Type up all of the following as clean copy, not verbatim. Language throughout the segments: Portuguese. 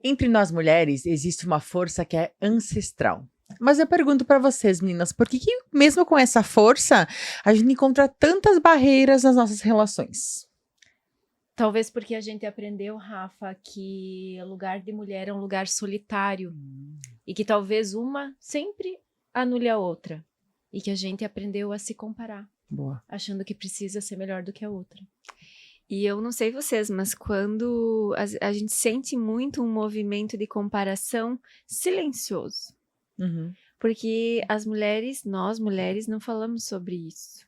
Entre nós mulheres existe uma força que é ancestral. Mas eu pergunto pra vocês, meninas, por que mesmo com essa força, a gente encontra tantas barreiras nas nossas relações? Talvez porque a gente aprendeu, Rafa, que o lugar de mulher é um lugar solitário. E que talvez uma sempre anule a outra. E que a gente aprendeu a se comparar. Boa. Achando que precisa ser melhor do que a outra. E eu não sei vocês, mas quando a gente sente muito um movimento de comparação silencioso. Uhum. Porque nós mulheres, não falamos sobre isso.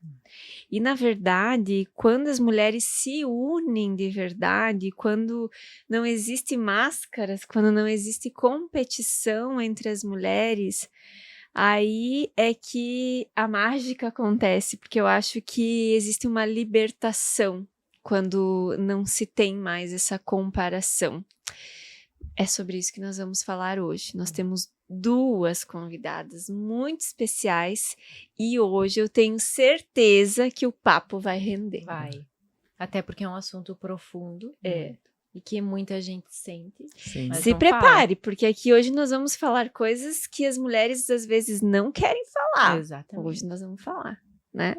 E, na verdade, quando as mulheres se unem de verdade, quando não existe máscaras, quando não existe competição entre as mulheres, aí é que a mágica acontece, porque eu acho que existe uma libertação quando não se tem mais essa comparação. É sobre isso que nós vamos falar hoje. Nós temos 2 convidadas muito especiais e hoje eu tenho certeza que o papo vai render. Vai. Até porque é um assunto profundo. E que muita gente sente. Sim. Mas Se vamos falar. prepare, porque aqui hoje nós vamos falar coisas que as mulheres às vezes não querem falar. Exatamente. Hoje nós vamos falar, né?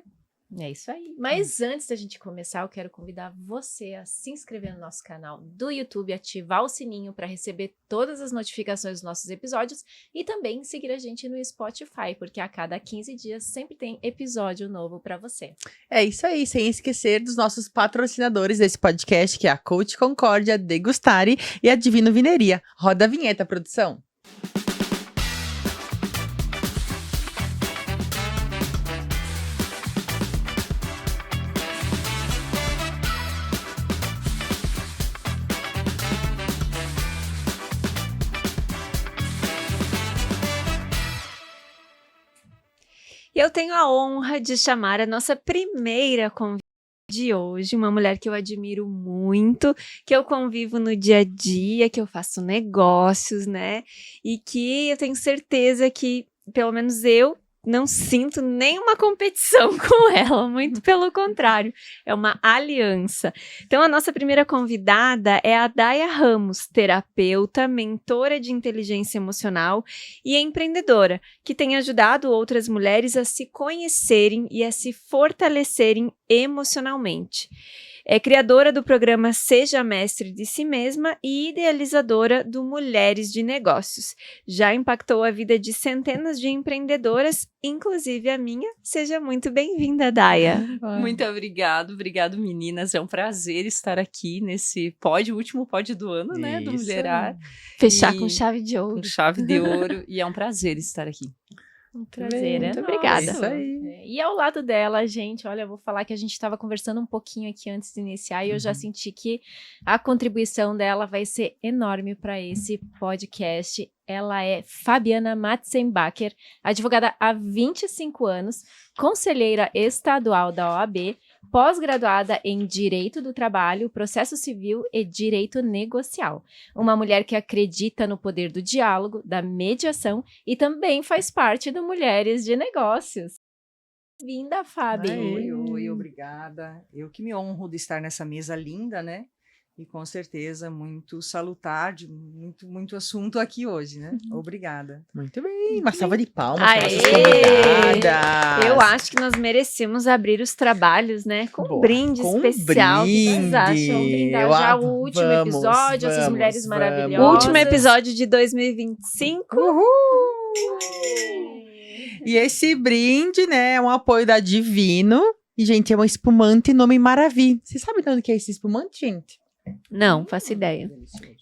É isso aí. Mas antes da gente começar, eu quero convidar você a se inscrever no nosso canal do YouTube, ativar o sininho para receber todas as notificações dos nossos episódios e também seguir a gente no Spotify, porque a cada 15 dias sempre tem episódio novo para você. É isso aí, sem esquecer dos nossos patrocinadores desse podcast, que é a Coach Concórdia, Degustare e a Divino Vineria. Roda a vinheta, produção. E eu tenho a honra de chamar a nossa primeira convidada de hoje, uma mulher que eu admiro muito, que eu convivo no dia a dia, que eu faço negócios, né? E que eu tenho certeza que, pelo menos eu, não sinto nenhuma competição com ela, muito pelo contrário, é uma aliança. Então, a nossa primeira convidada é a Daia Ramos, terapeuta, mentora de inteligência emocional e empreendedora, que tem ajudado outras mulheres a se conhecerem e a se fortalecerem emocionalmente. É criadora do programa Seja Mestre de Si Mesma e idealizadora do Mulheres de Negócios. Já impactou a vida de centenas de empreendedoras, inclusive a minha. Seja muito bem-vinda, Daia. Muito obrigado meninas. É um prazer estar aqui nesse último pod do ano, né, do Isso. Mulherar. Fechar E- com chave de ouro. Com chave de ouro, e é um prazer estar aqui. Um prazer, Muito é obrigada. nosso. Isso aí. E ao lado dela, gente, olha, eu vou falar que a gente estava conversando um pouquinho aqui antes de iniciar e eu já senti que a contribuição dela vai ser enorme para esse podcast. Ela é Fabiana Matzenbacher, advogada há 25 anos, conselheira estadual da OAB, pós-graduada em Direito do Trabalho, Processo Civil e Direito Negocial. Uma mulher que acredita no poder do diálogo, da mediação e também faz parte do Mulheres de Negócios. Bem-vinda, Fábio. Oi, obrigada. Eu que me honro de estar nessa mesa linda, né? E com certeza muito salutar, muito assunto aqui hoje, né? Obrigada. Muito bem, uma salva de palmas para Aê! nossas convidadas. Eu acho que nós merecemos abrir os trabalhos, né? Com um Boa, brinde com um especial. O que vocês brinde. acham? Vamos brindar Eu já amo. o último Vamos, episódio, essas vamos, mulheres vamos. maravilhosas. Último episódio de 2025. E esse brinde, né, é um apoio da Divino. E, gente, é um espumante nome Maravi. Você sabe de onde que é esse espumante, gente? Não, faço ideia.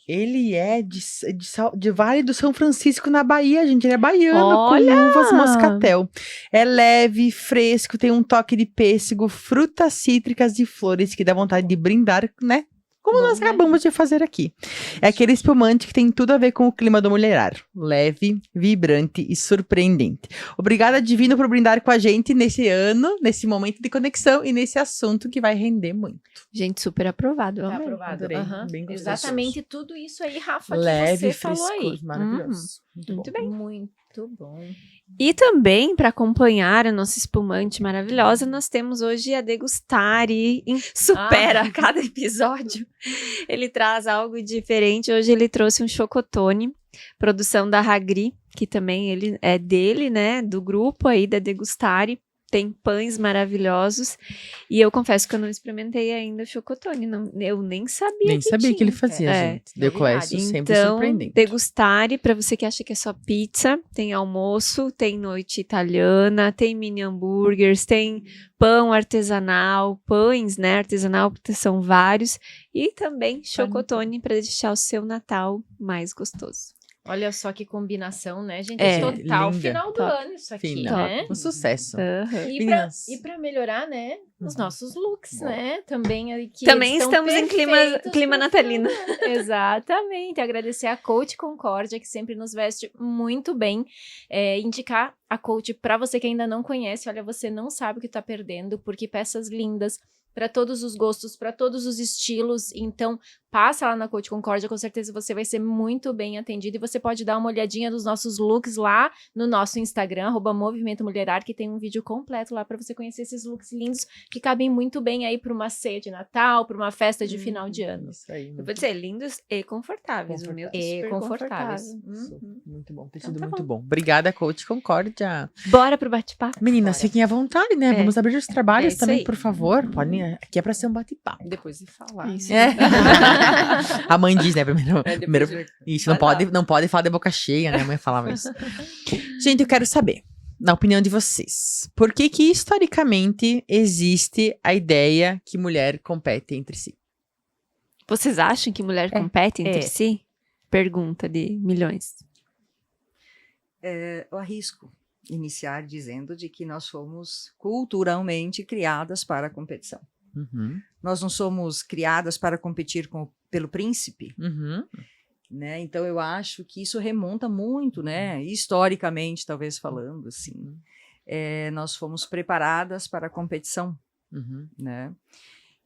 Ele é de Vale do São Francisco, na Bahia, gente. Ele é baiano, Olha! com uvas moscatel. É leve, fresco, tem um toque de pêssego, frutas cítricas e flores que dá vontade de brindar, né? Como nós acabamos de fazer aqui. É aquele espumante que tem tudo a ver com o clima do mulherar. Leve, vibrante e surpreendente. Obrigada, Divino, por brindar com a gente nesse ano, nesse momento de conexão e nesse assunto que vai render muito. Gente, super aprovado. Tá Amei. aprovado. Adorei, Aham. bem gostoso. Exatamente tudo isso aí, Rafa, Leve, que você falou aí. frescoso, maravilhoso. Muito bem. Muito Muito bom. E também, para acompanhar a nossa espumante maravilhosa, nós temos hoje a Degustare. Supera a cada episódio. Ele traz algo diferente. Hoje ele trouxe um chocotone, produção da Hagri, que também ele é dele, né? Do grupo aí da Degustare. Tem pães maravilhosos. E eu confesso que eu não experimentei ainda o chocotone. Não, eu nem sabia Nem sabia que ele tinha. fazia, É. gente. Deu Clécio sempre Então, surpreendente. Degustare, para você que acha que é só pizza, tem almoço, tem noite italiana, tem mini hambúrgueres, tem pão artesanal, pães, né, artesanal, porque são vários, e também chocotone para deixar o seu Natal mais gostoso. Olha só que combinação, né, gente? É, Total linda. final do Top. ano isso aqui, Fina. né? Um sucesso. E Meninas. pra melhorar, né, os nossos looks, Bom. né? Também aí que Também eles estão estamos em perfeitos clima pra natalino. semana. Exatamente. Agradecer a Coach Concórdia, que sempre nos veste muito bem. Indicar a Coach para você que ainda não conhece. Olha, você não sabe o que tá perdendo, porque peças lindas para todos os gostos, para todos os estilos. Então, passa lá na Coach Concórdia, com certeza você vai ser muito bem atendido. E você pode dar uma olhadinha nos nossos looks lá no nosso Instagram, @Movimento Mulherar, que tem um vídeo completo lá para você conhecer esses looks lindos que cabem muito bem aí para uma ceia de Natal, para uma festa de final de ano. Isso aí. Eu vou dizer, lindos e confortáveis. O meu tá E super confortáveis. confortável. Muito bom, tecido Então tá muito bom. Obrigada, Coach Concórdia. Bora pro bate-papo? Meninas, Bora. fiquem à vontade, né? É. Vamos abrir os trabalhos É isso também, aí. por favor. Podem, aqui é pra ser um bate-papo. Depois de falar. Isso. É. A mãe diz, né? Primeiro, primeiro isso, não Vai lá. pode falar de boca cheia, né? A mãe falava isso. Gente, eu quero saber, na opinião de vocês, por que historicamente existe a ideia que mulher compete entre si? Vocês acham que mulher compete entre É. si? Pergunta de milhões. Eu arrisco iniciar dizendo de que nós fomos culturalmente criadas para a competição. Uhum, Nós não somos criadas para competir pelo príncipe, uhum, né? Então eu acho que isso remonta muito, né? Historicamente, talvez falando assim, nós fomos preparadas para a competição, uhum. né?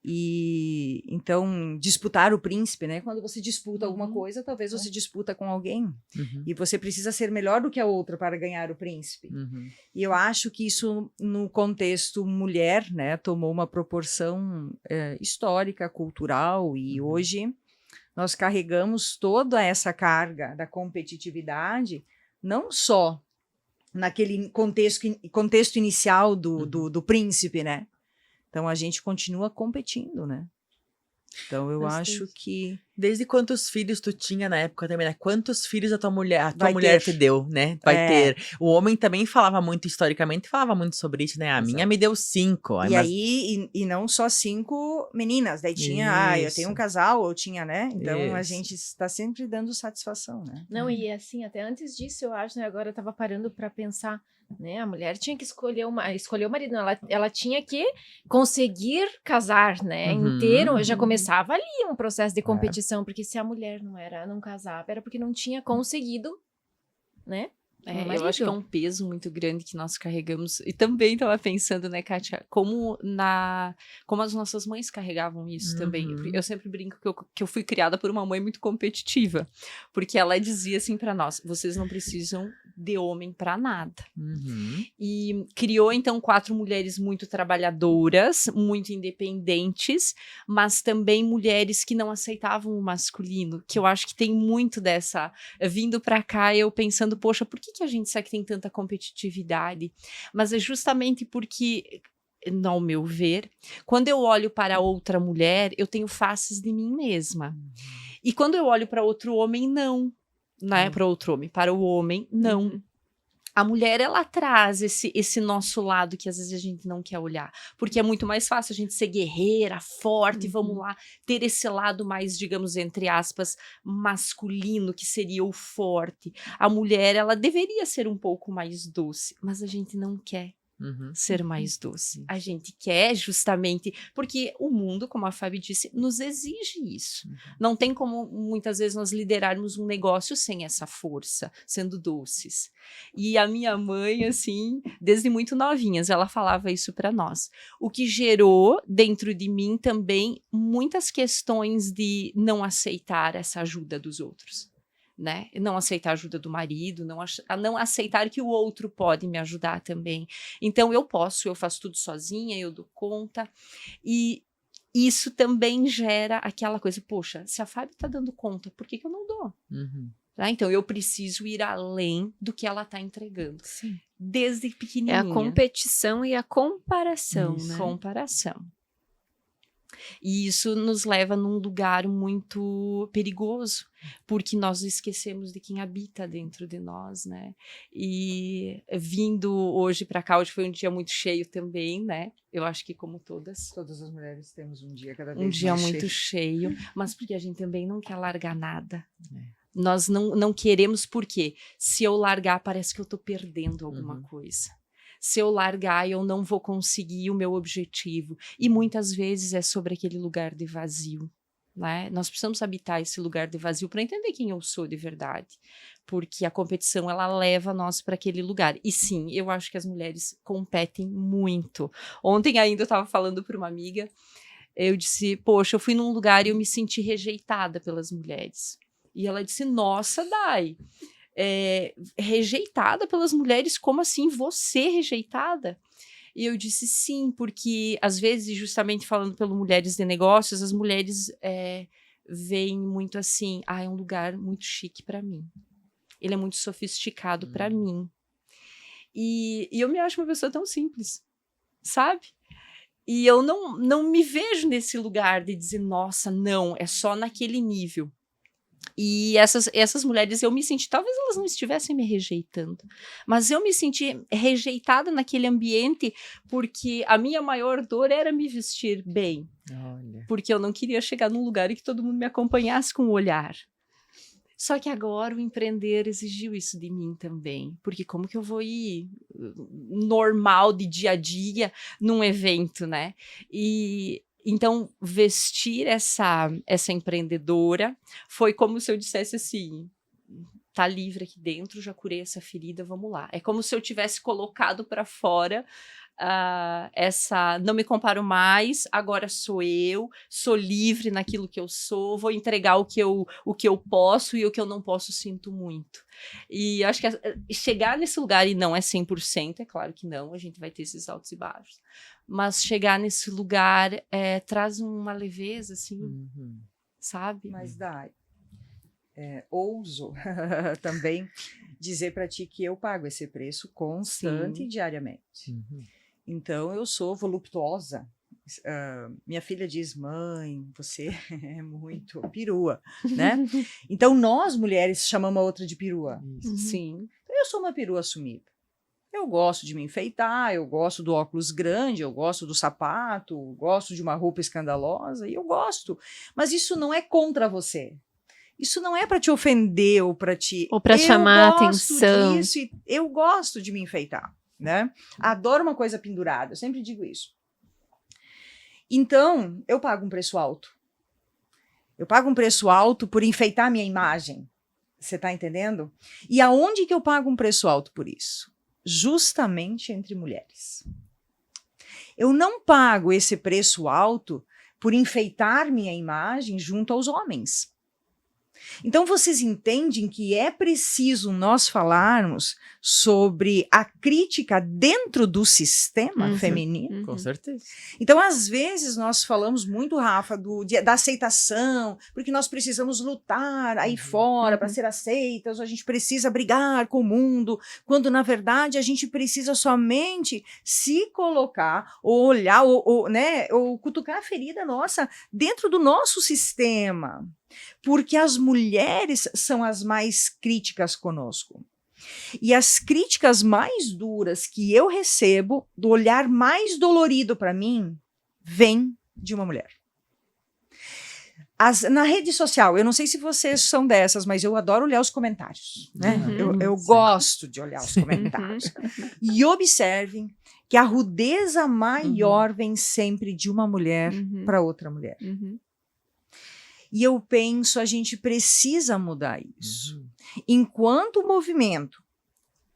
E então disputar o príncipe, né? Quando você disputa alguma coisa, talvez você disputa com alguém Uhum, e você precisa ser melhor do que a outra para ganhar o príncipe. uhum, E eu acho que isso, no contexto mulher, né, tomou uma proporção histórica, cultural, e hoje nós carregamos toda essa carga da competitividade, não só naquele contexto inicial do príncipe, né? Então a gente continua competindo, né? Então eu Gostei. acho que Desde quantos filhos tu tinha na época também, né? Quantos filhos a tua mulher Vai mulher ter. te deu, né? Vai É. ter. O homem também falava muito, historicamente, falava muito sobre isso, né? A minha Exato. me deu 5. E aí, e não só 5 meninas, daí tinha, eu tenho um Isso. casal, eu tinha, né? Então a Isso. gente está sempre dando satisfação, né? Não, e assim, até antes disso, eu acho, né? Agora eu tava parando pra pensar, né? A mulher tinha que escolher o marido, não, ela tinha que conseguir casar, né? Uhum. Inteiro, já começava ali um processo de competição, porque se a mulher não casava, era porque não tinha conseguido, né? Eu acho que é um peso muito grande que nós carregamos. E também estava pensando, né, Kátia, como as nossas mães carregavam isso também. Eu sempre brinco que eu fui criada por uma mãe muito competitiva. Porque ela dizia assim para nós, vocês não precisam de homem para nada. Uhum. E criou, então, 4 mulheres muito trabalhadoras, muito independentes, mas também mulheres que não aceitavam o masculino, que eu acho que tem muito dessa... Vindo para cá, eu pensando, poxa, por que a gente sabe que tem tanta competitividade? Mas é justamente porque... Ao meu ver, quando eu olho para outra mulher, eu tenho faces de mim mesma. E quando eu olho para outro homem, não. Não é para outro homem, para o homem, não. A mulher, ela traz esse nosso lado que às vezes a gente não quer olhar. Porque é muito mais fácil a gente ser guerreira, forte, vamos lá, ter esse lado mais, digamos, entre aspas, masculino, que seria o forte. A mulher, ela deveria ser um pouco mais doce, mas a gente não quer ser mais doce. A gente quer justamente, porque o mundo, como a Fábio disse, nos exige isso. Não tem como, muitas vezes, nós liderarmos um negócio sem essa força, sendo doces. E a minha mãe, assim, desde muito novinhas, ela falava isso para nós. O que gerou dentro de mim também muitas questões de não aceitar essa ajuda dos outros. né? Não aceitar a ajuda do marido, não aceitar que o outro pode me ajudar também. Então eu faço tudo sozinha, eu dou conta. E isso também gera aquela coisa, poxa, se a Fábio tá dando conta, por que eu não dou? Tá? Então eu preciso ir além do que ela tá entregando. Sim. Desde É pequenininha. a competição e a comparação, né? Comparação. E isso nos leva num lugar muito perigoso, porque nós esquecemos de quem habita dentro de nós, né? E vindo hoje para cá, hoje foi um dia muito cheio também, né? Eu acho que como todas Todas as mulheres temos um dia cada vez um dia mais muito cheio. cheio, mas porque a gente também não quer largar nada. Nós não queremos, porque se eu largar, parece que eu tô perdendo alguma coisa. Se eu largar, eu não vou conseguir o meu objetivo. E muitas vezes é sobre aquele lugar de vazio, né? Nós precisamos habitar esse lugar de vazio para entender quem eu sou de verdade. Porque a competição, ela leva nós para aquele lugar. E sim, eu acho que as mulheres competem muito. Ontem ainda eu estava falando para uma amiga, eu disse, poxa, eu fui num lugar e eu me senti rejeitada pelas mulheres. E ela disse, nossa, Dai, rejeitada pelas mulheres? Como assim? Você rejeitada? E eu disse sim, porque às vezes, justamente falando pelo Mulheres de Negócios, as mulheres veem muito assim, é um lugar muito chique para mim. Ele é muito sofisticado para mim. E eu me acho uma pessoa tão simples, sabe? E eu não me vejo nesse lugar de dizer, nossa, não, é só naquele nível. E essas mulheres, eu me senti, talvez elas não estivessem me rejeitando, mas eu me senti rejeitada naquele ambiente porque a minha maior dor era me vestir bem. Olha. Porque eu não queria chegar num lugar e que todo mundo me acompanhasse com o olhar. Só que agora o empreender exigiu isso de mim também, porque como que eu vou ir normal de dia a dia num evento, né? Então, vestir essa empreendedora foi como se eu dissesse assim, tá livre aqui dentro, já curei essa ferida, vamos lá. É como se eu tivesse colocado para fora não me comparo mais, agora sou livre naquilo que eu sou, vou entregar o que eu posso, e o que eu não posso sinto muito. E acho que chegar nesse lugar, e não é 100%, é claro que não, a gente vai ter esses altos e baixos, mas chegar nesse lugar traz uma leveza, assim, sabe? Mas ouso também dizer para ti que eu pago esse preço constante e diariamente. Então, eu sou voluptuosa. Minha filha diz, mãe, você é muito perua, né? Então, nós, mulheres, chamamos a outra de perua. Sim. Eu sou uma perua assumida. Eu gosto de me enfeitar, eu gosto do óculos grande, eu gosto do sapato, eu gosto de uma roupa escandalosa, e eu gosto. Mas isso não é contra você. Isso não é para te ofender ou para te... Ou para chamar a Eu gosto atenção. disso e eu gosto de me enfeitar, né? Adoro uma coisa pendurada, eu sempre digo isso. Então, eu pago um preço alto. Eu pago um preço alto por enfeitar minha imagem. Você está entendendo? E aonde que eu pago um preço alto por isso? Justamente entre mulheres. Eu não pago esse preço alto por enfeitar minha imagem junto aos homens. Então, vocês entendem que é preciso nós falarmos sobre a crítica dentro do sistema feminino? Com certeza. Então, às vezes, nós falamos muito, Rafa, da aceitação, porque nós precisamos lutar aí fora para ser aceitas, a gente precisa brigar com o mundo, quando, na verdade, a gente precisa somente se colocar, ou olhar, ou cutucar a ferida nossa dentro do nosso sistema. Porque as mulheres são as mais críticas conosco. E as críticas mais duras que eu recebo, do olhar mais dolorido para mim, vem de uma mulher. Na rede social, eu não sei se vocês são dessas, mas eu adoro olhar os comentários. Né? Eu gosto de olhar os comentários. E observem que a rudeza maior vem sempre de uma mulher para outra mulher. E eu penso, a gente precisa mudar isso. Enquanto movimento,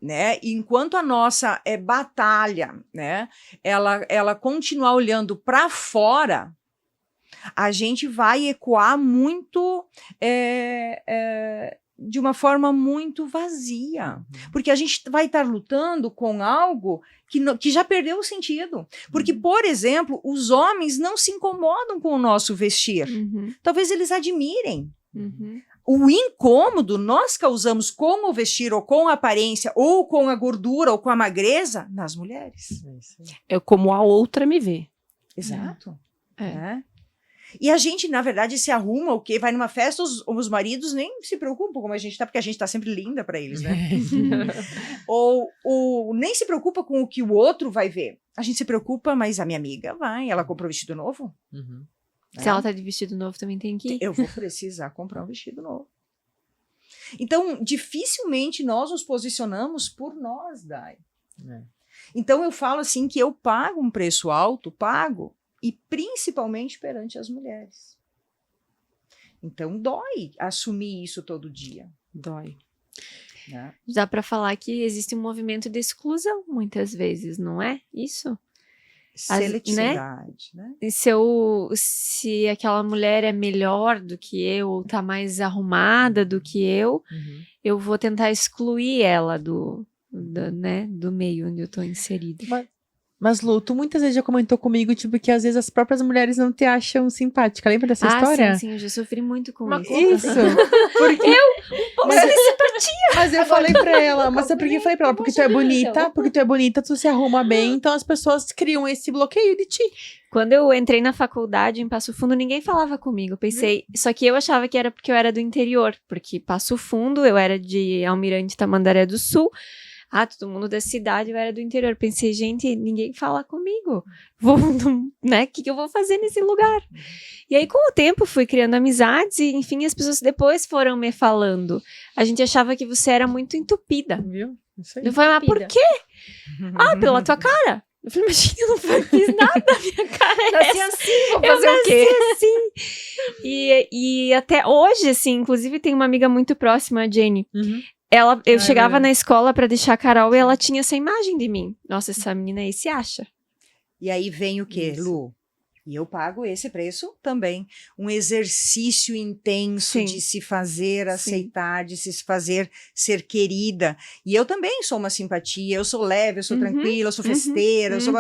né, enquanto a nossa batalha, né, ela continuar olhando para fora, a gente vai ecoar muito de uma forma muito vazia. Porque a gente vai estar lutando com algo que já perdeu o sentido. Porque, por exemplo, os homens não se incomodam com o nosso vestir. Talvez eles admirem. O incômodo nós causamos com o vestir, ou com a aparência, ou com a gordura, ou com a magreza, nas mulheres. É como a outra me vê. Exato. É. Né? E a gente, na verdade, se arruma o quê? Vai numa festa, os maridos nem se preocupam como a gente tá, porque a gente tá sempre linda para eles, né? ou nem se preocupa com o que o outro vai ver. A gente se preocupa, mas a minha amiga vai, ela comprou vestido novo. Se ela tá de vestido novo, também tem que ir. Eu vou precisar comprar um vestido novo. Então, dificilmente nós nos posicionamos por nós, Dai. Então, eu falo assim que eu pago um preço alto, pago, e principalmente perante as mulheres. Então, dói assumir isso todo dia. Dói. Né? Dá pra falar que existe um movimento de exclusão, muitas vezes, não é? Isso? Seletividade, né? E se aquela mulher é melhor do que eu, ou tá mais arrumada do que eu vou tentar excluir ela do meio onde eu tô inserida. Mas, Lu, tu muitas vezes já comentou comigo, tipo, que às vezes as próprias mulheres não te acham simpática. Lembra dessa história? Sim, eu já sofri muito com isso. Isso. Porque... Mas eu falei pra ela, mas sabe por que eu falei pra ela? Porque tu é bonita, tu se arruma bem, então as pessoas criam esse bloqueio de ti. Quando eu entrei na faculdade em Passo Fundo, ninguém falava comigo. Eu pensei, só que eu achava que era porque eu era do interior, porque Passo Fundo, eu era de Almirante Tamandaré do Sul. Todo mundo da cidade, eu era do interior. Pensei, gente, ninguém fala comigo. Né? O que eu vou fazer nesse lugar? E aí, com o tempo, fui criando amizades e, enfim, as pessoas depois foram me falando. A gente achava que você era muito entupida. Viu? Isso aí. Eu falei, mas por quê? Pela tua cara. Eu falei, mas eu não fiz nada, minha cara é Nasci essa. assim, vou Eu fazer o quê? nasci assim. E até hoje, assim, inclusive tem uma amiga muito próxima, a Jenny. Eu chegava na escola pra deixar a Carol e ela tinha essa imagem de mim. Nossa, essa menina aí se acha. E aí vem o quê, Lu? E eu pago esse preço também. Um exercício intenso Sim. de se fazer aceitar, de se fazer ser querida. E eu também sou uma simpatia, eu sou leve, eu sou tranquila, eu sou festeira, eu sou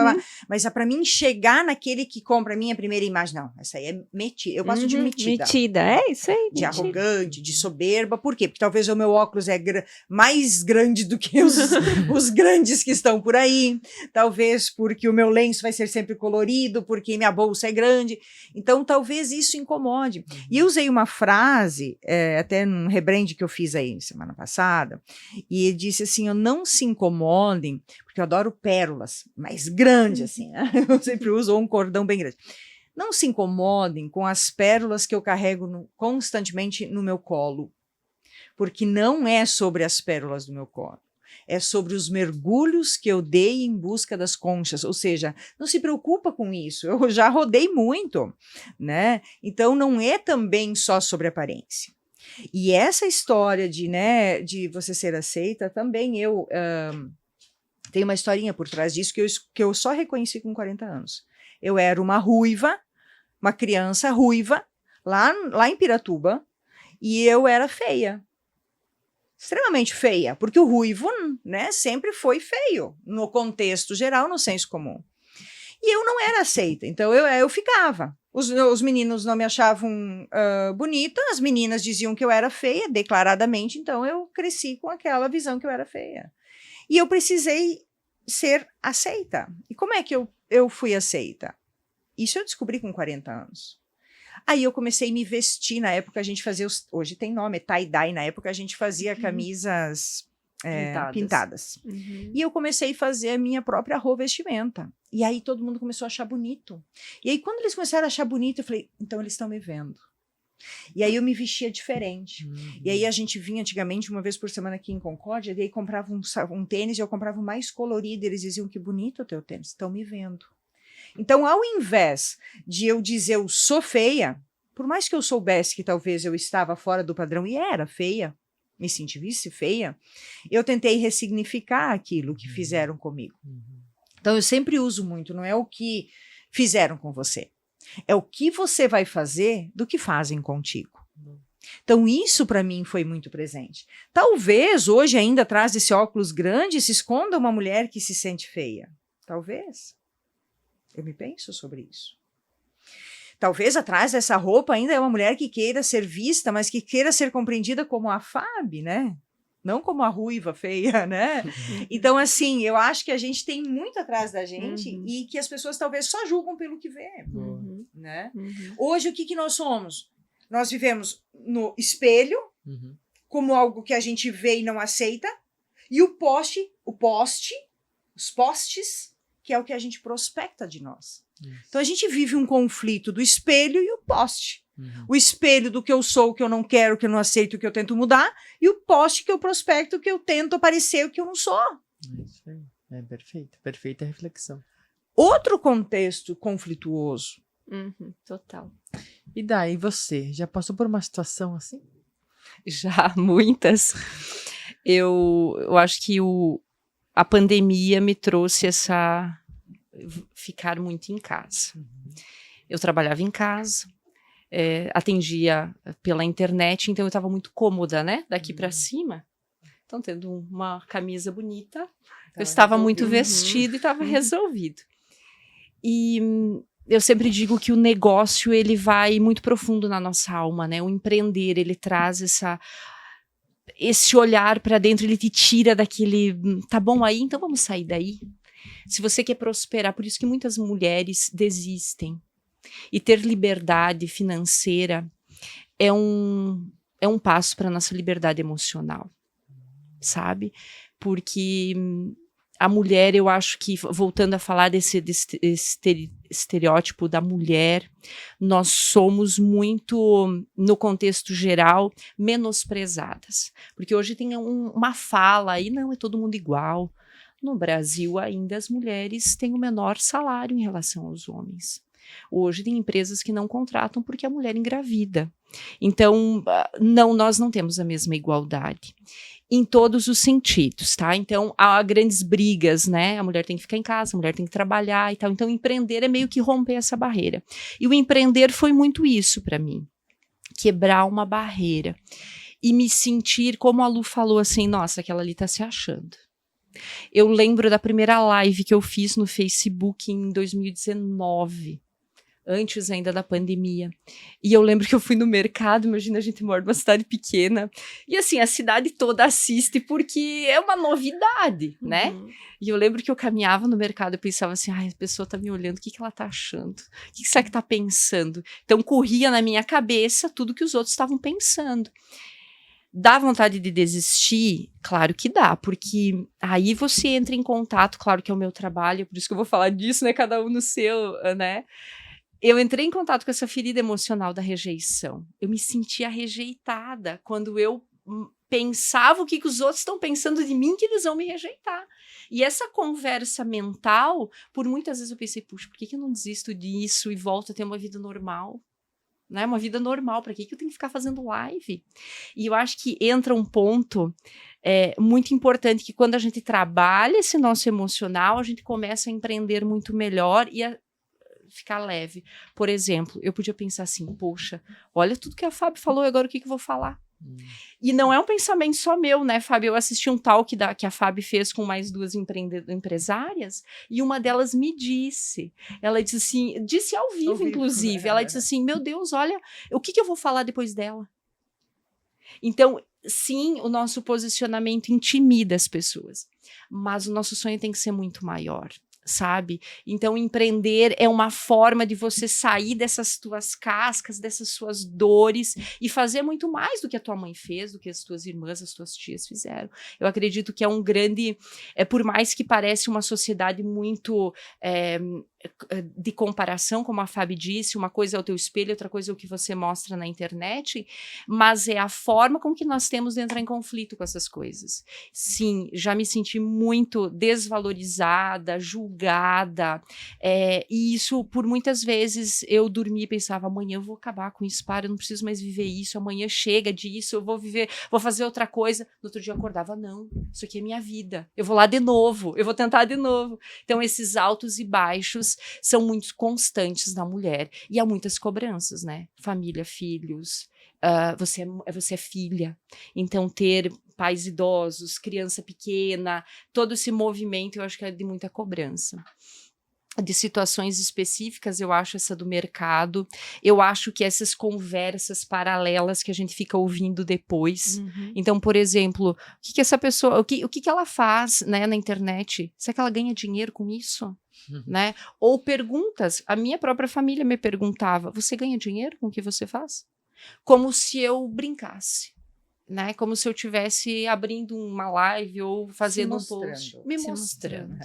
mas para mim chegar naquele que compra a minha primeira imagem, não, essa aí é metida. Eu gosto de metida. Metida, é isso aí. De metida. arrogante, de soberba. Por quê? Porque talvez o meu óculos é mais grande do que os grandes que estão por aí. Talvez porque o meu lenço vai ser sempre colorido, porque minha bolsa é grande. Então, talvez isso incomode. E eu usei uma frase, até num rebrand que eu fiz aí semana passada, e disse assim, não se incomodem, porque eu adoro pérolas, mais grande assim, né? Eu sempre uso um cordão bem grande. Não se incomodem com as pérolas que eu carrego constantemente no meu colo, porque não é sobre as pérolas do meu colo. É sobre os mergulhos que eu dei em busca das conchas, ou seja, não se preocupa com isso, eu já rodei muito, né? Então não é também só sobre aparência. E essa história de você ser aceita, também eu tenho uma historinha por trás disso que eu só reconheci com 40 anos. Eu era uma ruiva, uma criança ruiva, lá em Piratuba, e eu era feia. Extremamente feia, porque o ruivo, né, sempre foi feio, no contexto geral, no senso comum. E eu não era aceita, então eu ficava. Os meninos não me achavam bonita, as meninas diziam que eu era feia, declaradamente, então eu cresci com aquela visão que eu era feia. E eu precisei ser aceita. E como é que eu fui aceita? Isso eu descobri com 40 anos. Aí eu comecei a me vestir, na época a gente fazia, hoje tem nome, tie-dye, na época a gente fazia camisas pintadas. E eu comecei a fazer a minha própria vestimenta. E aí todo mundo começou a achar bonito. E aí quando eles começaram a achar bonito, eu falei, então eles estão me vendo. E aí eu me vestia diferente. E aí a gente vinha antigamente, uma vez por semana aqui em Concórdia, e aí comprava um tênis e eu comprava o mais colorido. E eles diziam, que bonito o teu tênis, estão me vendo. Então, ao invés de eu dizer eu sou feia, por mais que eu soubesse que talvez eu estava fora do padrão e era feia, me sentisse feia, eu tentei ressignificar aquilo que fizeram comigo. Então, eu sempre uso muito, não é o que fizeram com você, é o que você vai fazer do que fazem contigo. Então, isso para mim foi muito presente. Talvez hoje, ainda atrás desse óculos grande, se esconda uma mulher que se sente feia. Talvez. Eu me penso sobre isso. Talvez atrás dessa roupa ainda é uma mulher que queira ser vista, mas que queira ser compreendida como a Fábio, né? Não como a ruiva feia, né? Então, assim, eu acho que a gente tem muito atrás da gente e que as pessoas talvez só julgam pelo que vê, né? Hoje, o que nós somos? Nós vivemos no espelho, como algo que a gente vê e não aceita, e o poste, os postes, que é o que a gente prospecta de nós. Então, a gente vive um conflito do espelho e o poste. O espelho do que eu sou, o que eu não quero, o que eu não aceito, o que eu tento mudar, e o poste que eu prospecto, o que eu tento aparecer, o que eu não sou. Isso aí. É perfeito. Perfeita reflexão. Outro contexto conflituoso. Total. E daí, você já passou por uma situação assim? Já, muitas. Eu acho que a pandemia me trouxe ficar muito em casa. Eu trabalhava em casa, atendia pela internet, então eu estava muito cômoda, né? Daqui para cima. Então, tendo uma camisa bonita, eu estava muito vestido e estava resolvido. E eu sempre digo que o negócio, ele vai muito profundo na nossa alma, né? O empreender, ele traz esse olhar para dentro, ele te tira daquele, tá bom aí, então vamos sair daí. Se você quer prosperar, por isso que muitas mulheres desistem. E ter liberdade financeira é um passo para a nossa liberdade emocional, sabe? Porque a mulher, eu acho que, voltando a falar desse estereótipo da mulher, nós somos muito, no contexto geral, menosprezadas. Porque hoje tem uma fala aí, não, é todo mundo igual. No Brasil, ainda as mulheres têm o menor salário em relação aos homens. Hoje tem empresas que não contratam porque a mulher engravida. Então, não, nós não temos a mesma igualdade. Em todos os sentidos, tá? Então, há grandes brigas, né? A mulher tem que ficar em casa, a mulher tem que trabalhar e tal. Então, empreender é meio que romper essa barreira. E o empreender foi muito isso para mim. Quebrar uma barreira. E me sentir, como a Lu falou assim, nossa, aquela ali tá se achando. Eu lembro da primeira live que eu fiz no Facebook em 2019. Antes ainda da pandemia. E eu lembro que eu fui no mercado, imagina, a gente mora numa cidade pequena, e assim, a cidade toda assiste porque é uma novidade, né? E eu lembro que eu caminhava no mercado e pensava assim, ai, a pessoa tá me olhando, o que ela tá achando? O que será que tá pensando? Então corria na minha cabeça tudo que os outros estavam pensando. Dá vontade de desistir? Claro que dá, porque aí você entra em contato, claro que é o meu trabalho, por isso que eu vou falar disso, né? Cada um no seu, né? Eu entrei em contato com essa ferida emocional da rejeição. Eu me sentia rejeitada quando eu pensava o que os outros estão pensando de mim, que eles vão me rejeitar. E essa conversa mental, por muitas vezes eu pensei, puxa, por que eu não desisto disso e volto a ter uma vida normal? Né? Uma vida normal, para que eu tenho que ficar fazendo live? E eu acho que entra um ponto muito importante, que quando a gente trabalha esse nosso emocional, a gente começa a empreender muito melhor e a ficar leve. Por exemplo, eu podia pensar assim, poxa, olha tudo que a Fábio falou, agora o que eu vou falar? E não é um pensamento só meu, né, Fábio? Eu assisti um talk que a Fábio fez com mais duas empresárias, e uma delas me disse, ela disse assim, disse ao vivo, inclusive, ela disse assim, meu Deus, olha, o que eu vou falar depois dela? Então, sim, o nosso posicionamento intimida as pessoas, mas o nosso sonho tem que ser muito maior. Sabe? Então, empreender é uma forma de você sair dessas tuas cascas, dessas suas dores e fazer muito mais do que a tua mãe fez, do que as tuas irmãs, as tuas tias fizeram. Eu acredito que é um grande... por mais que pareça uma sociedade muito de comparação, como a Fábio disse, uma coisa é o teu espelho, outra coisa é o que você mostra na internet, mas é a forma com que nós temos de entrar em conflito com essas coisas. Sim, já me senti muito desvalorizada, julgada, e isso, por muitas vezes, eu dormia e pensava, amanhã eu vou acabar com isso, eu não preciso mais viver isso, amanhã chega disso, eu vou viver, vou fazer outra coisa. No outro dia eu acordava, não, isso aqui é minha vida, eu vou lá de novo, eu vou tentar de novo. Então, esses altos e baixos são muito constantes na mulher. E há muitas cobranças, né? Família, filhos, você é filha. Então, ter pais idosos, criança pequena, todo esse movimento, eu acho que é de muita cobrança. De situações específicas, eu acho essa do mercado, eu acho que essas conversas paralelas que a gente fica ouvindo depois. Então, por exemplo, o que essa pessoa, o que ela faz, né, na internet? Será que ela ganha dinheiro com isso? Né? Ou perguntas, a minha própria família me perguntava, você ganha dinheiro com o que você faz? Como se eu brincasse. Né? Como se eu estivesse abrindo uma live ou fazendo um post. Me mostrando.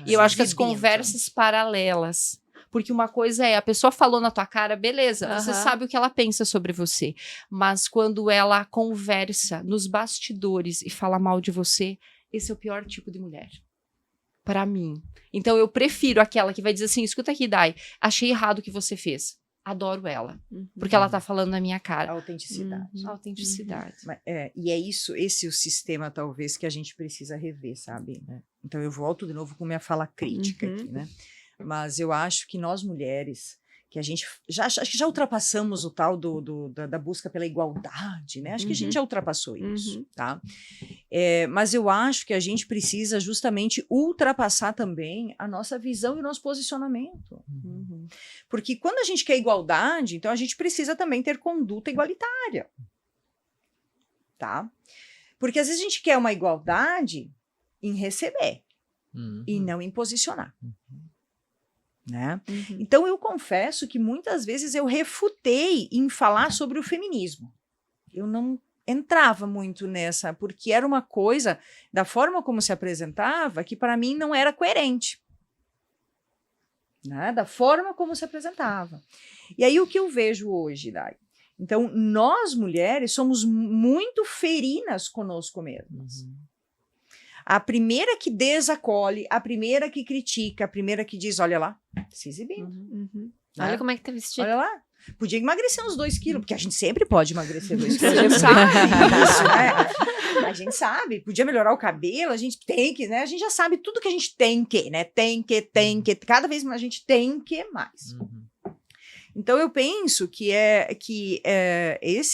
E eu acho que as conversas paralelas. Porque uma coisa é, a pessoa falou na tua cara, beleza, você sabe o que ela pensa sobre você. Mas quando ela conversa nos bastidores e fala mal de você, esse é o pior tipo de mulher. Para mim. Então eu prefiro aquela que vai dizer assim, escuta aqui, Dai, achei errado o que você fez. Adoro ela. Porque ela tá falando na minha cara. Autenticidade. Autenticidade. E é isso, esse é o sistema, talvez, que a gente precisa rever, sabe? Né? Então, eu volto de novo com minha fala crítica aqui, né? Mas eu acho que nós, mulheres, que a gente acho que já ultrapassamos o tal da busca pela igualdade, né? Acho que a gente já ultrapassou isso, tá? Mas eu acho que a gente precisa justamente ultrapassar também a nossa visão e o nosso posicionamento. Porque quando a gente quer igualdade, então a gente precisa também ter conduta igualitária, tá? Porque às vezes a gente quer uma igualdade em receber e não em posicionar. Né? Então eu confesso que muitas vezes eu refutei em falar sobre o feminismo. Eu não entrava muito nessa, porque era uma coisa, da forma como se apresentava, que para mim não era coerente. Né? Da forma como se apresentava. E aí o que eu vejo hoje, Dai? Então, nós mulheres somos muito ferinas conosco mesmas. A primeira que desacolhe, a primeira que critica, a primeira que diz, olha lá, se exibindo. Né? Olha como é que tá vestido. Olha lá. Podia emagrecer uns 2 quilos, porque a gente sempre pode emagrecer 2 quilos. A gente sabe isso, né? A gente sabe. Podia melhorar o cabelo, a gente tem que, né? A gente já sabe tudo que a gente tem que, né? Tem que. Cada vez mais a gente tem que mais. Então, eu penso que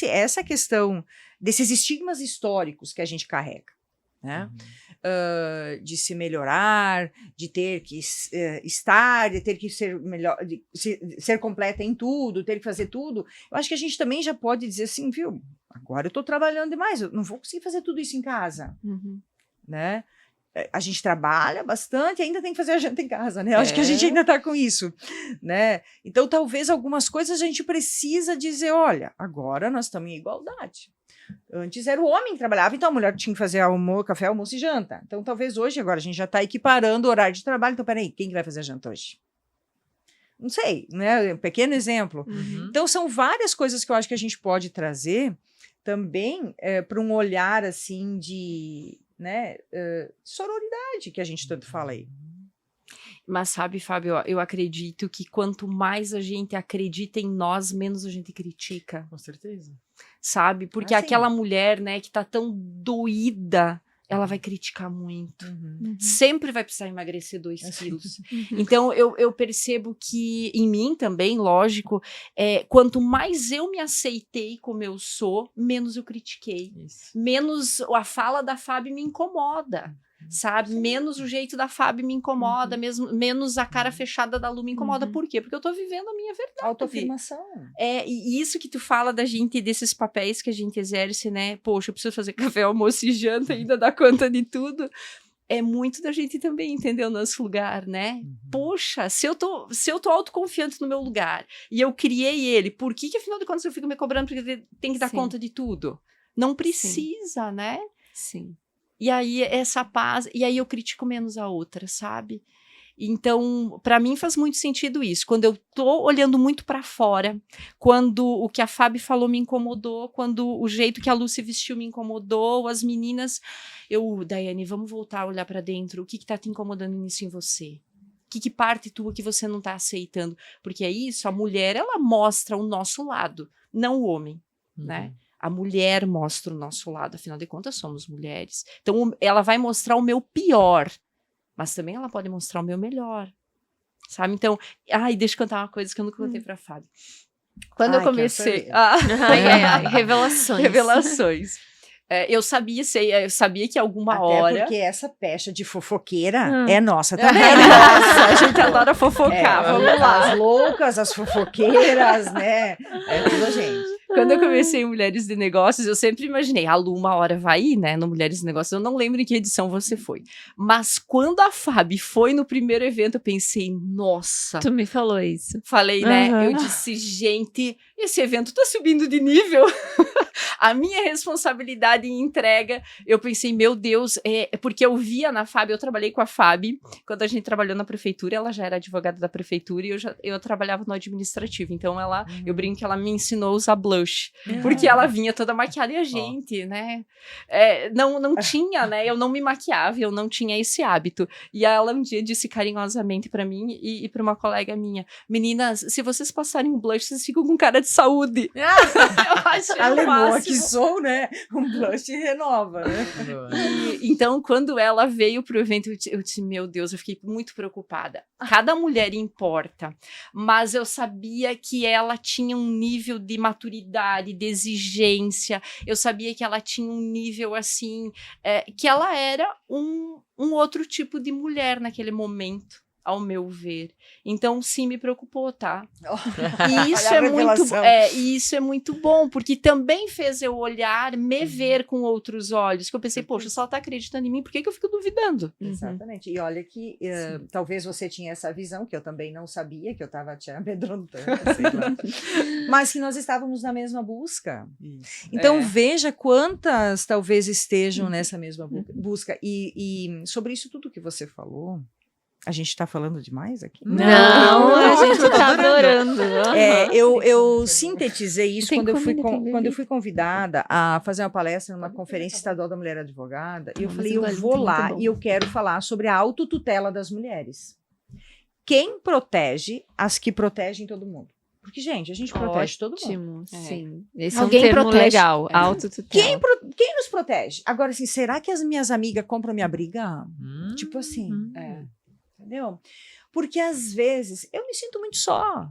essa questão desses estigmas históricos que a gente carrega, né? De se melhorar, de ter que estar, de ter que ser melhor, de ser completa em tudo, ter que fazer tudo. Eu acho que a gente também já pode dizer assim, viu? Agora eu estou trabalhando demais, eu não vou conseguir fazer tudo isso em casa, né? A gente trabalha bastante e ainda tem que fazer a janta em casa, né? Eu acho que a gente ainda está com isso, né? Então, talvez algumas coisas a gente precisa dizer, olha, agora nós estamos em igualdade. Antes era o homem que trabalhava, então a mulher tinha que fazer café, almoço e janta. Então, talvez hoje, agora, a gente já está equiparando o horário de trabalho. Então, peraí, quem que vai fazer a janta hoje? Não sei, né? Pequeno exemplo. Então, são várias coisas que eu acho que a gente pode trazer também para um olhar, assim, de sororidade, que a gente tanto fala aí. Mas sabe, Fábio, eu acredito que quanto mais a gente acredita em nós, menos a gente critica. Com certeza. Sabe? Porque aquela mulher, né, que tá tão doída, ela vai criticar muito. Sempre vai precisar emagrecer 2 quilos. Então, eu percebo que em mim também, lógico, quanto mais eu me aceitei como eu sou, menos eu critiquei. Menos a fala da Fábio me incomoda. Sabe? Menos o jeito da Fábio me incomoda, menos a cara fechada da Lu me incomoda. Por quê? Porque eu tô vivendo a minha verdade. Autoafirmação. E isso que tu fala da gente, desses papéis que a gente exerce, né? Poxa, eu preciso fazer café, almoço e janta, ainda dar conta de tudo. É muito da gente também entender o nosso lugar, né? Poxa, se eu tô autoconfiante no meu lugar e eu criei ele, por que afinal de contas eu fico me cobrando porque tem que dar conta de tudo? Não precisa, né? Sim. E aí, essa paz... E aí, eu critico menos a outra, sabe? Então, para mim, faz muito sentido isso. Quando eu tô olhando muito para fora, quando o que a Fábio falou me incomodou, quando o jeito que a Lu se vestiu me incomodou, as meninas... Daiane, vamos voltar a olhar para dentro. O que tá te incomodando nisso em você? Que parte tua que você não tá aceitando? Porque é isso, a mulher, ela mostra o nosso lado, não o homem, né? A mulher mostra o nosso lado, afinal de contas, somos mulheres. Então, ela vai mostrar o meu pior, mas também ela pode mostrar o meu melhor, sabe? Então, deixa eu contar uma coisa que eu nunca contei pra Fábio. Quando Ai, eu comecei... quero Revelações. Revelações. Eu sabia que alguma Até hora... porque essa pecha de fofoqueira Ah. é nossa também. Nossa, a gente adora fofocar, vamos lá. As loucas, as fofoqueiras, né? É tudo a gente. Quando eu comecei em Mulheres de Negócios, eu sempre imaginei, a Lu uma hora vai ir, né, no Mulheres de Negócios. Eu não lembro em que edição você foi. Mas quando a Fábio foi no primeiro evento, eu pensei, nossa... Tu me falou isso. Falei, né? Aham. Eu disse, gente, esse evento tá subindo de nível. A minha responsabilidade em entrega, eu pensei, meu Deus, porque eu via na Fábio, eu trabalhei com a Fábio, quando a gente trabalhou na prefeitura, ela já era advogada da prefeitura e eu trabalhava no administrativo. Então, eu brinco que ela me ensinou a usar blush, porque ela vinha toda maquiada e a gente, né? Não tinha, né? Eu não me maquiava, eu não tinha esse hábito. E ela um dia disse carinhosamente pra mim e pra uma colega minha, meninas, se vocês passarem um blush, vocês ficam com cara de saúde. Eu achei A o lemoa máximo. que sou, né? Um blush renova, né? Então, quando ela veio pro evento, eu disse, meu Deus, eu fiquei muito preocupada. Cada mulher importa, mas eu sabia que ela tinha um nível de maturidade, de exigência, eu sabia que ela tinha um nível, assim, que ela era um outro tipo de mulher naquele momento, ao meu ver. Então, sim, me preocupou, tá? E isso Olha a é muito, revelação. e isso é muito bom, porque também fez eu olhar, me ver com outros olhos, que eu pensei, poxa, se ela tá acreditando em mim, por que eu fico duvidando? Exatamente. E olha que talvez você tinha essa visão, que eu também não sabia, que eu estava te amedrontando, sei lá. Mas que nós estávamos na mesma busca. Então, veja quantas talvez estejam nessa mesma busca. E sobre isso tudo que você falou, a gente está falando demais aqui? Não, a gente tá adorando. Eu sintetizei isso Tem quando comida, eu fui convidada a fazer uma palestra numa Conferência Estadual da Mulher Advogada. E eu Mas falei, o eu Wellington vou é muito lá bom. e eu quero falar sobre a autotutela das mulheres. Quem protege as que protegem todo mundo? Porque, gente, a gente protege todo mundo. Ótimo, sim. Esse Alguém é um termo protege. legal, autotutela. Quem nos protege? Agora, assim, será que as minhas amigas compram minha briga? Tipo assim, entendeu? Porque às vezes eu me sinto muito só.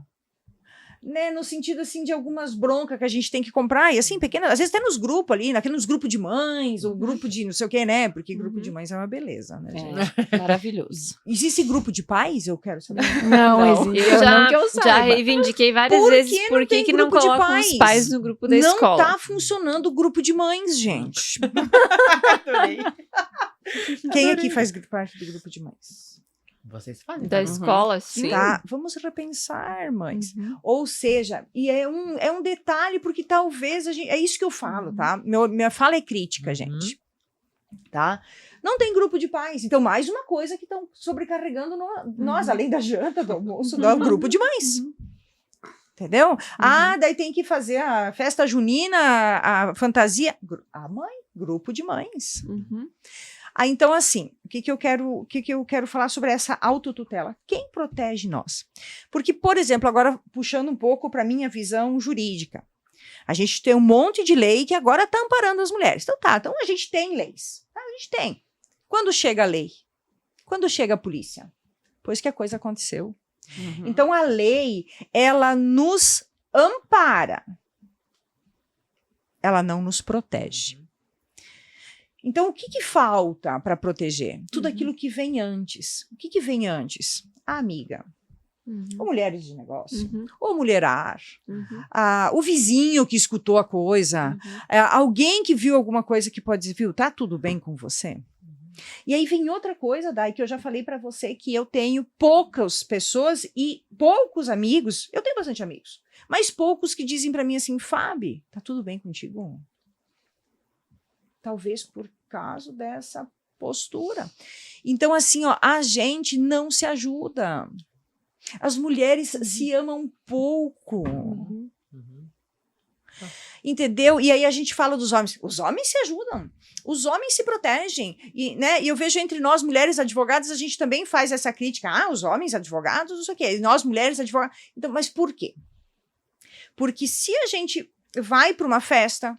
Né, no sentido assim de algumas broncas que a gente tem que comprar, e assim, pequenas, às vezes até nos grupos ali, nos grupos de mães, ou grupo de não sei o que, né? Porque grupo de mães é uma beleza, né, gente? Maravilhoso. Existe grupo de pais? Eu quero saber. Não, existe. Eu Não que eu já saiba. reivindiquei várias Por vezes que por não tem que não grupo de colocam pais? os pais no grupo da Não escola. tá funcionando o grupo de mães, gente. Quem aqui faz parte do grupo de mães? Vocês fazem. Da escola, sim. Tá? Vamos repensar, mães. Ou seja, e é um detalhe, porque talvez a gente. É isso que eu falo, tá? Minha fala é crítica, gente. Tá? Não tem grupo de pais. Então, mais uma coisa que estão sobrecarregando nós, além da janta, do almoço, do grupo de mães. Entendeu? Daí tem que fazer a festa junina, a fantasia. A mãe, grupo de mães. Então, assim, o que eu quero falar sobre essa autotutela? Quem protege nós? Porque, por exemplo, agora puxando um pouco para a minha visão jurídica, a gente tem um monte de lei que agora está amparando as mulheres. Então a gente tem leis. Tá? A gente tem. Quando chega a lei? Quando chega a polícia? Pois que a coisa aconteceu. Então, a lei, ela nos ampara. Ela não nos protege. Então, o que falta para proteger? Tudo aquilo que vem antes. O que vem antes? A amiga. Ou mulheres de negócio. Ou mulherar. O vizinho que escutou a coisa. Alguém que viu alguma coisa que pode dizer, viu, tá tudo bem com você? E aí vem outra coisa, Dai, que eu já falei para você, que eu tenho poucas pessoas e poucos amigos. Eu tenho bastante amigos. Mas poucos que dizem para mim assim, Fábio, tá tudo bem contigo? Talvez por causa dessa postura. Então, assim, ó, a gente não se ajuda. As mulheres se amam pouco. Entendeu? E aí a gente fala dos homens. Os homens se ajudam. Os homens se protegem. E eu vejo entre nós, mulheres advogadas, a gente também faz essa crítica. Os homens advogados, não sei o quê. Nós, mulheres advogadas. Então, mas por quê? Porque se a gente vai para uma festa,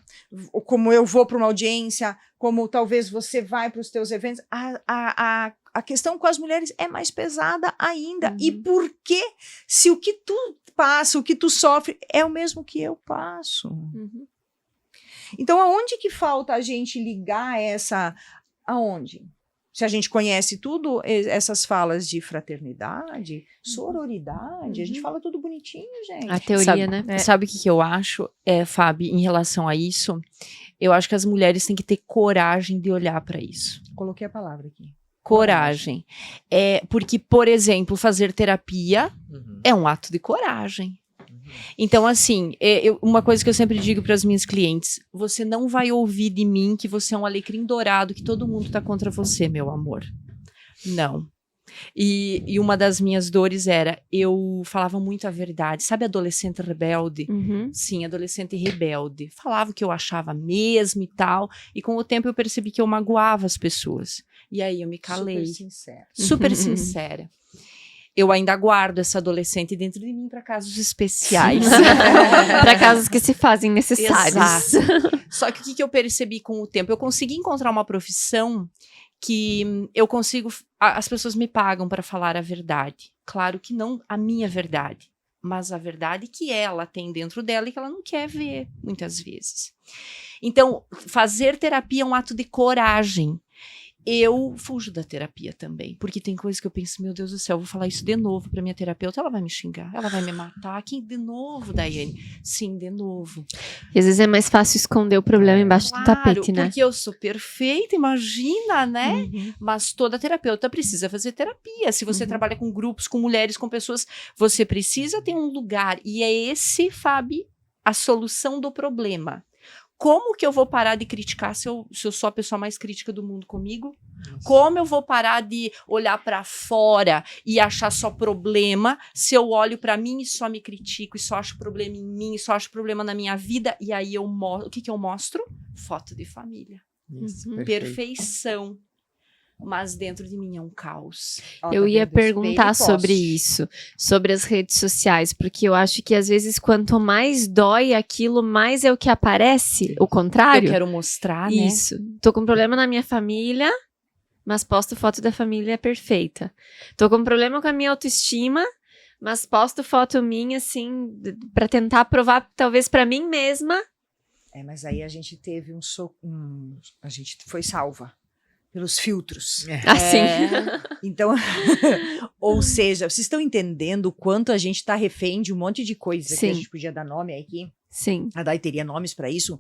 como eu vou para uma audiência, como talvez você vai para os teus eventos, a a questão com as mulheres é mais pesada ainda. E por que, se o que tu passa, o que tu sofre, é o mesmo que eu passo? Então, aonde que falta a gente ligar essa... Aonde? Se a gente conhece tudo, essas falas de fraternidade, sororidade, a gente fala tudo bonitinho, gente. A teoria, Sabe, né? Sabe o que eu acho, Fábio, em relação a isso? Eu acho que as mulheres têm que ter coragem de olhar para isso. Coloquei a palavra aqui. Coragem. Porque, por exemplo, fazer terapia Uhum. é um ato de coragem. Então, assim, uma coisa que eu sempre digo para as minhas clientes: você não vai ouvir de mim que você é um alecrim dourado, que todo mundo tá contra você, meu amor. Não. E uma das minhas dores era, eu falava muito a verdade. Sabe adolescente rebelde? Sim, adolescente rebelde. Falava o que eu achava mesmo e tal. E com o tempo eu percebi que eu magoava as pessoas. E aí eu me calei. Super sincero. Super sincera. Eu ainda guardo essa adolescente dentro de mim para casos especiais. Para casos que se fazem necessários. Exato. Só que o que eu percebi com o tempo? Eu consegui encontrar uma profissão que eu consigo... As pessoas me pagam para falar a verdade. Claro que não a minha verdade, mas a verdade que ela tem dentro dela e que ela não quer ver, muitas vezes. Então, fazer terapia é um ato de coragem. Eu fujo da terapia também, porque tem coisas que eu penso, meu Deus do céu, eu vou falar isso de novo pra minha terapeuta, ela vai me xingar, ela vai me matar. Aqui de novo, Daiane? Sim, de novo. E às vezes é mais fácil esconder o problema embaixo do tapete, né? Porque eu sou perfeita, imagina, né? Mas toda terapeuta precisa fazer terapia. Se você trabalha com grupos, com mulheres, com pessoas, você precisa ter um lugar. E é esse, Fábio, a solução do problema. Como que eu vou parar de criticar se eu sou a pessoa mais crítica do mundo comigo? Como eu vou parar de olhar pra fora e achar só problema se eu olho pra mim e só me critico e só acho problema em mim, e só acho problema na minha vida? E aí o que eu mostro? Foto de família. Isso, Perfeição. Mas dentro de mim é um caos. Eu ia perguntar sobre isso, sobre as redes sociais, porque eu acho que às vezes quanto mais dói aquilo, mais é o que aparece, o contrário. Eu quero mostrar, né? Isso. Tô com problema na minha família, mas posto foto da família perfeita. Tô com problema com a minha autoestima, mas posto foto minha, assim, pra tentar provar, talvez pra mim mesma. Mas aí a gente teve a gente foi salva pelos filtros. Assim. Então, ou seja, vocês estão entendendo o quanto a gente tá refém de um monte de coisas que a gente podia dar nome aqui? Sim. A Dai teria nomes para isso.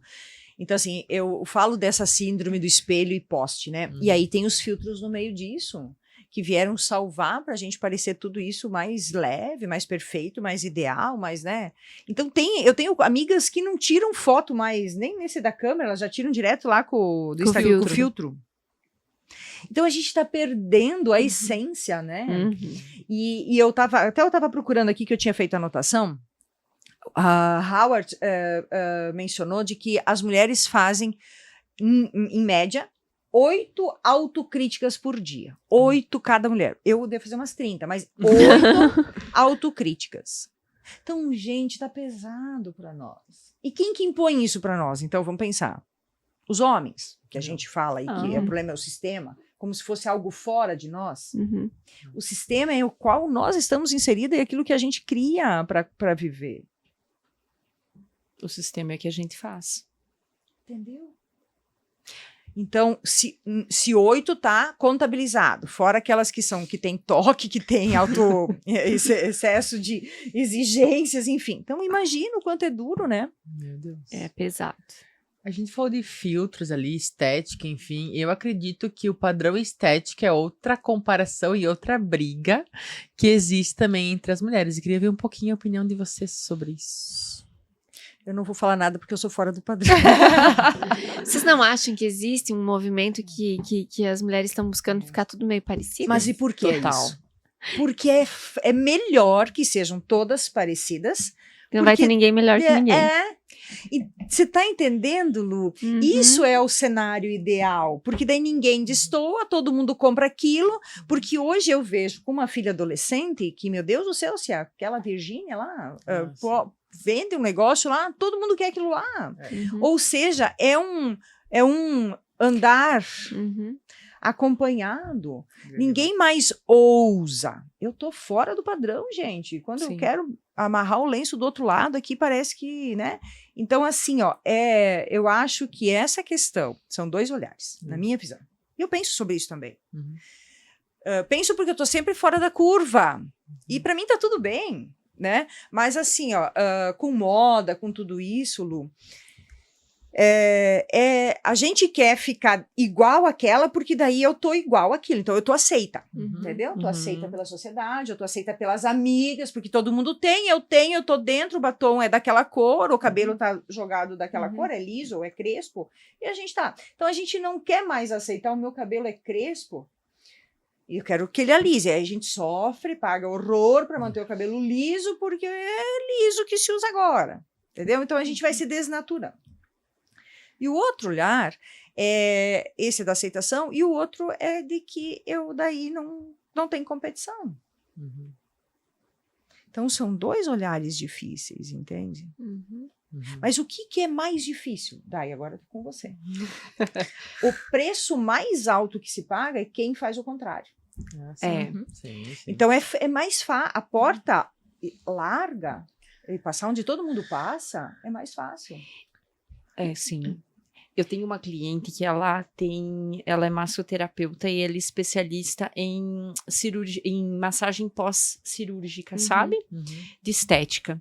Então, assim, eu falo dessa síndrome do espelho e poste, né? E aí tem os filtros no meio disso, que vieram salvar pra gente parecer tudo isso mais leve, mais perfeito, mais ideal, mais, né? Então eu tenho amigas que não tiram foto mais, nem nesse da câmera, elas já tiram direto lá do Instagram, com o filtro. Então a gente tá perdendo a essência, né? E eu tava procurando aqui, que eu tinha feito a anotação. A Howard mencionou de que as mulheres fazem, em média, 8 autocríticas por dia. 8 cada mulher. Eu devo fazer umas 30, mas 8 autocríticas. Então, gente, tá pesado para nós. E quem que impõe isso para nós? Então, vamos pensar. Os homens, que a gente fala aí que o problema é o sistema, como se fosse algo fora de nós. O sistema é o qual nós estamos inseridos e aquilo que a gente cria para viver. O sistema é o que a gente faz. Entendeu? Então, se 8 tá contabilizado, fora aquelas que tem toque, que tem excesso de exigências, enfim. Então, imagina o quanto é duro, né? Meu Deus. É pesado. A gente falou de filtros ali, estética, enfim. Eu acredito que o padrão estético é outra comparação e outra briga que existe também entre as mulheres. Eu queria ver um pouquinho a opinião de vocês sobre isso. Eu não vou falar nada porque eu sou fora do padrão. Vocês não acham que existe um movimento que as mulheres estão buscando ficar tudo meio parecido? Mas e por que isso? Porque é melhor que sejam todas parecidas. Não vai ter ninguém melhor que ninguém. E você tá entendendo, Lu? Isso é o cenário ideal, porque daí ninguém destoa, todo mundo compra aquilo, porque hoje eu vejo com uma filha adolescente que, meu Deus do céu, se aquela Virgínia lá vende um negócio lá, todo mundo quer aquilo lá. Ou seja, é um andar acompanhado. Ninguém mais ousa. Eu tô fora do padrão, gente. Quando eu Sim. quero amarrar o lenço do outro lado aqui, parece que, né? Então, assim, ó, eu acho que essa questão são 2 olhares, na minha visão. E eu penso sobre isso também. Uhum. Penso porque eu tô sempre fora da curva. E para mim tá tudo bem, né? Mas assim, ó, com moda, com tudo isso, Lu, a gente quer ficar igual àquela porque daí eu tô igual àquilo. Então eu tô aceita, entendeu? Tô aceita pela sociedade, eu tô aceita pelas amigas, porque todo mundo tem, eu tô dentro, o batom é daquela cor, o cabelo tá jogado daquela cor, é liso ou é crespo, e a gente tá. Então a gente não quer mais aceitar, o meu cabelo é crespo, e eu quero que ele alise. Aí a gente sofre, paga horror para manter o cabelo liso, porque é liso que se usa agora, entendeu? Então a gente vai se desnaturando. E o outro olhar é esse da aceitação, e o outro é de que eu daí não tenho competição. Uhum. Então são 2 olhares difíceis, entende? Mas o que é mais difícil? Daí agora eu tô com você. O preço mais alto que se paga é quem faz o contrário. Ah, sim. Sim. Então é mais fácil. A porta larga, e passar onde todo mundo passa, é mais fácil. Sim. Eu tenho uma cliente que ela é massoterapeuta e ela é especialista em massagem pós-cirúrgica, sabe? De estética.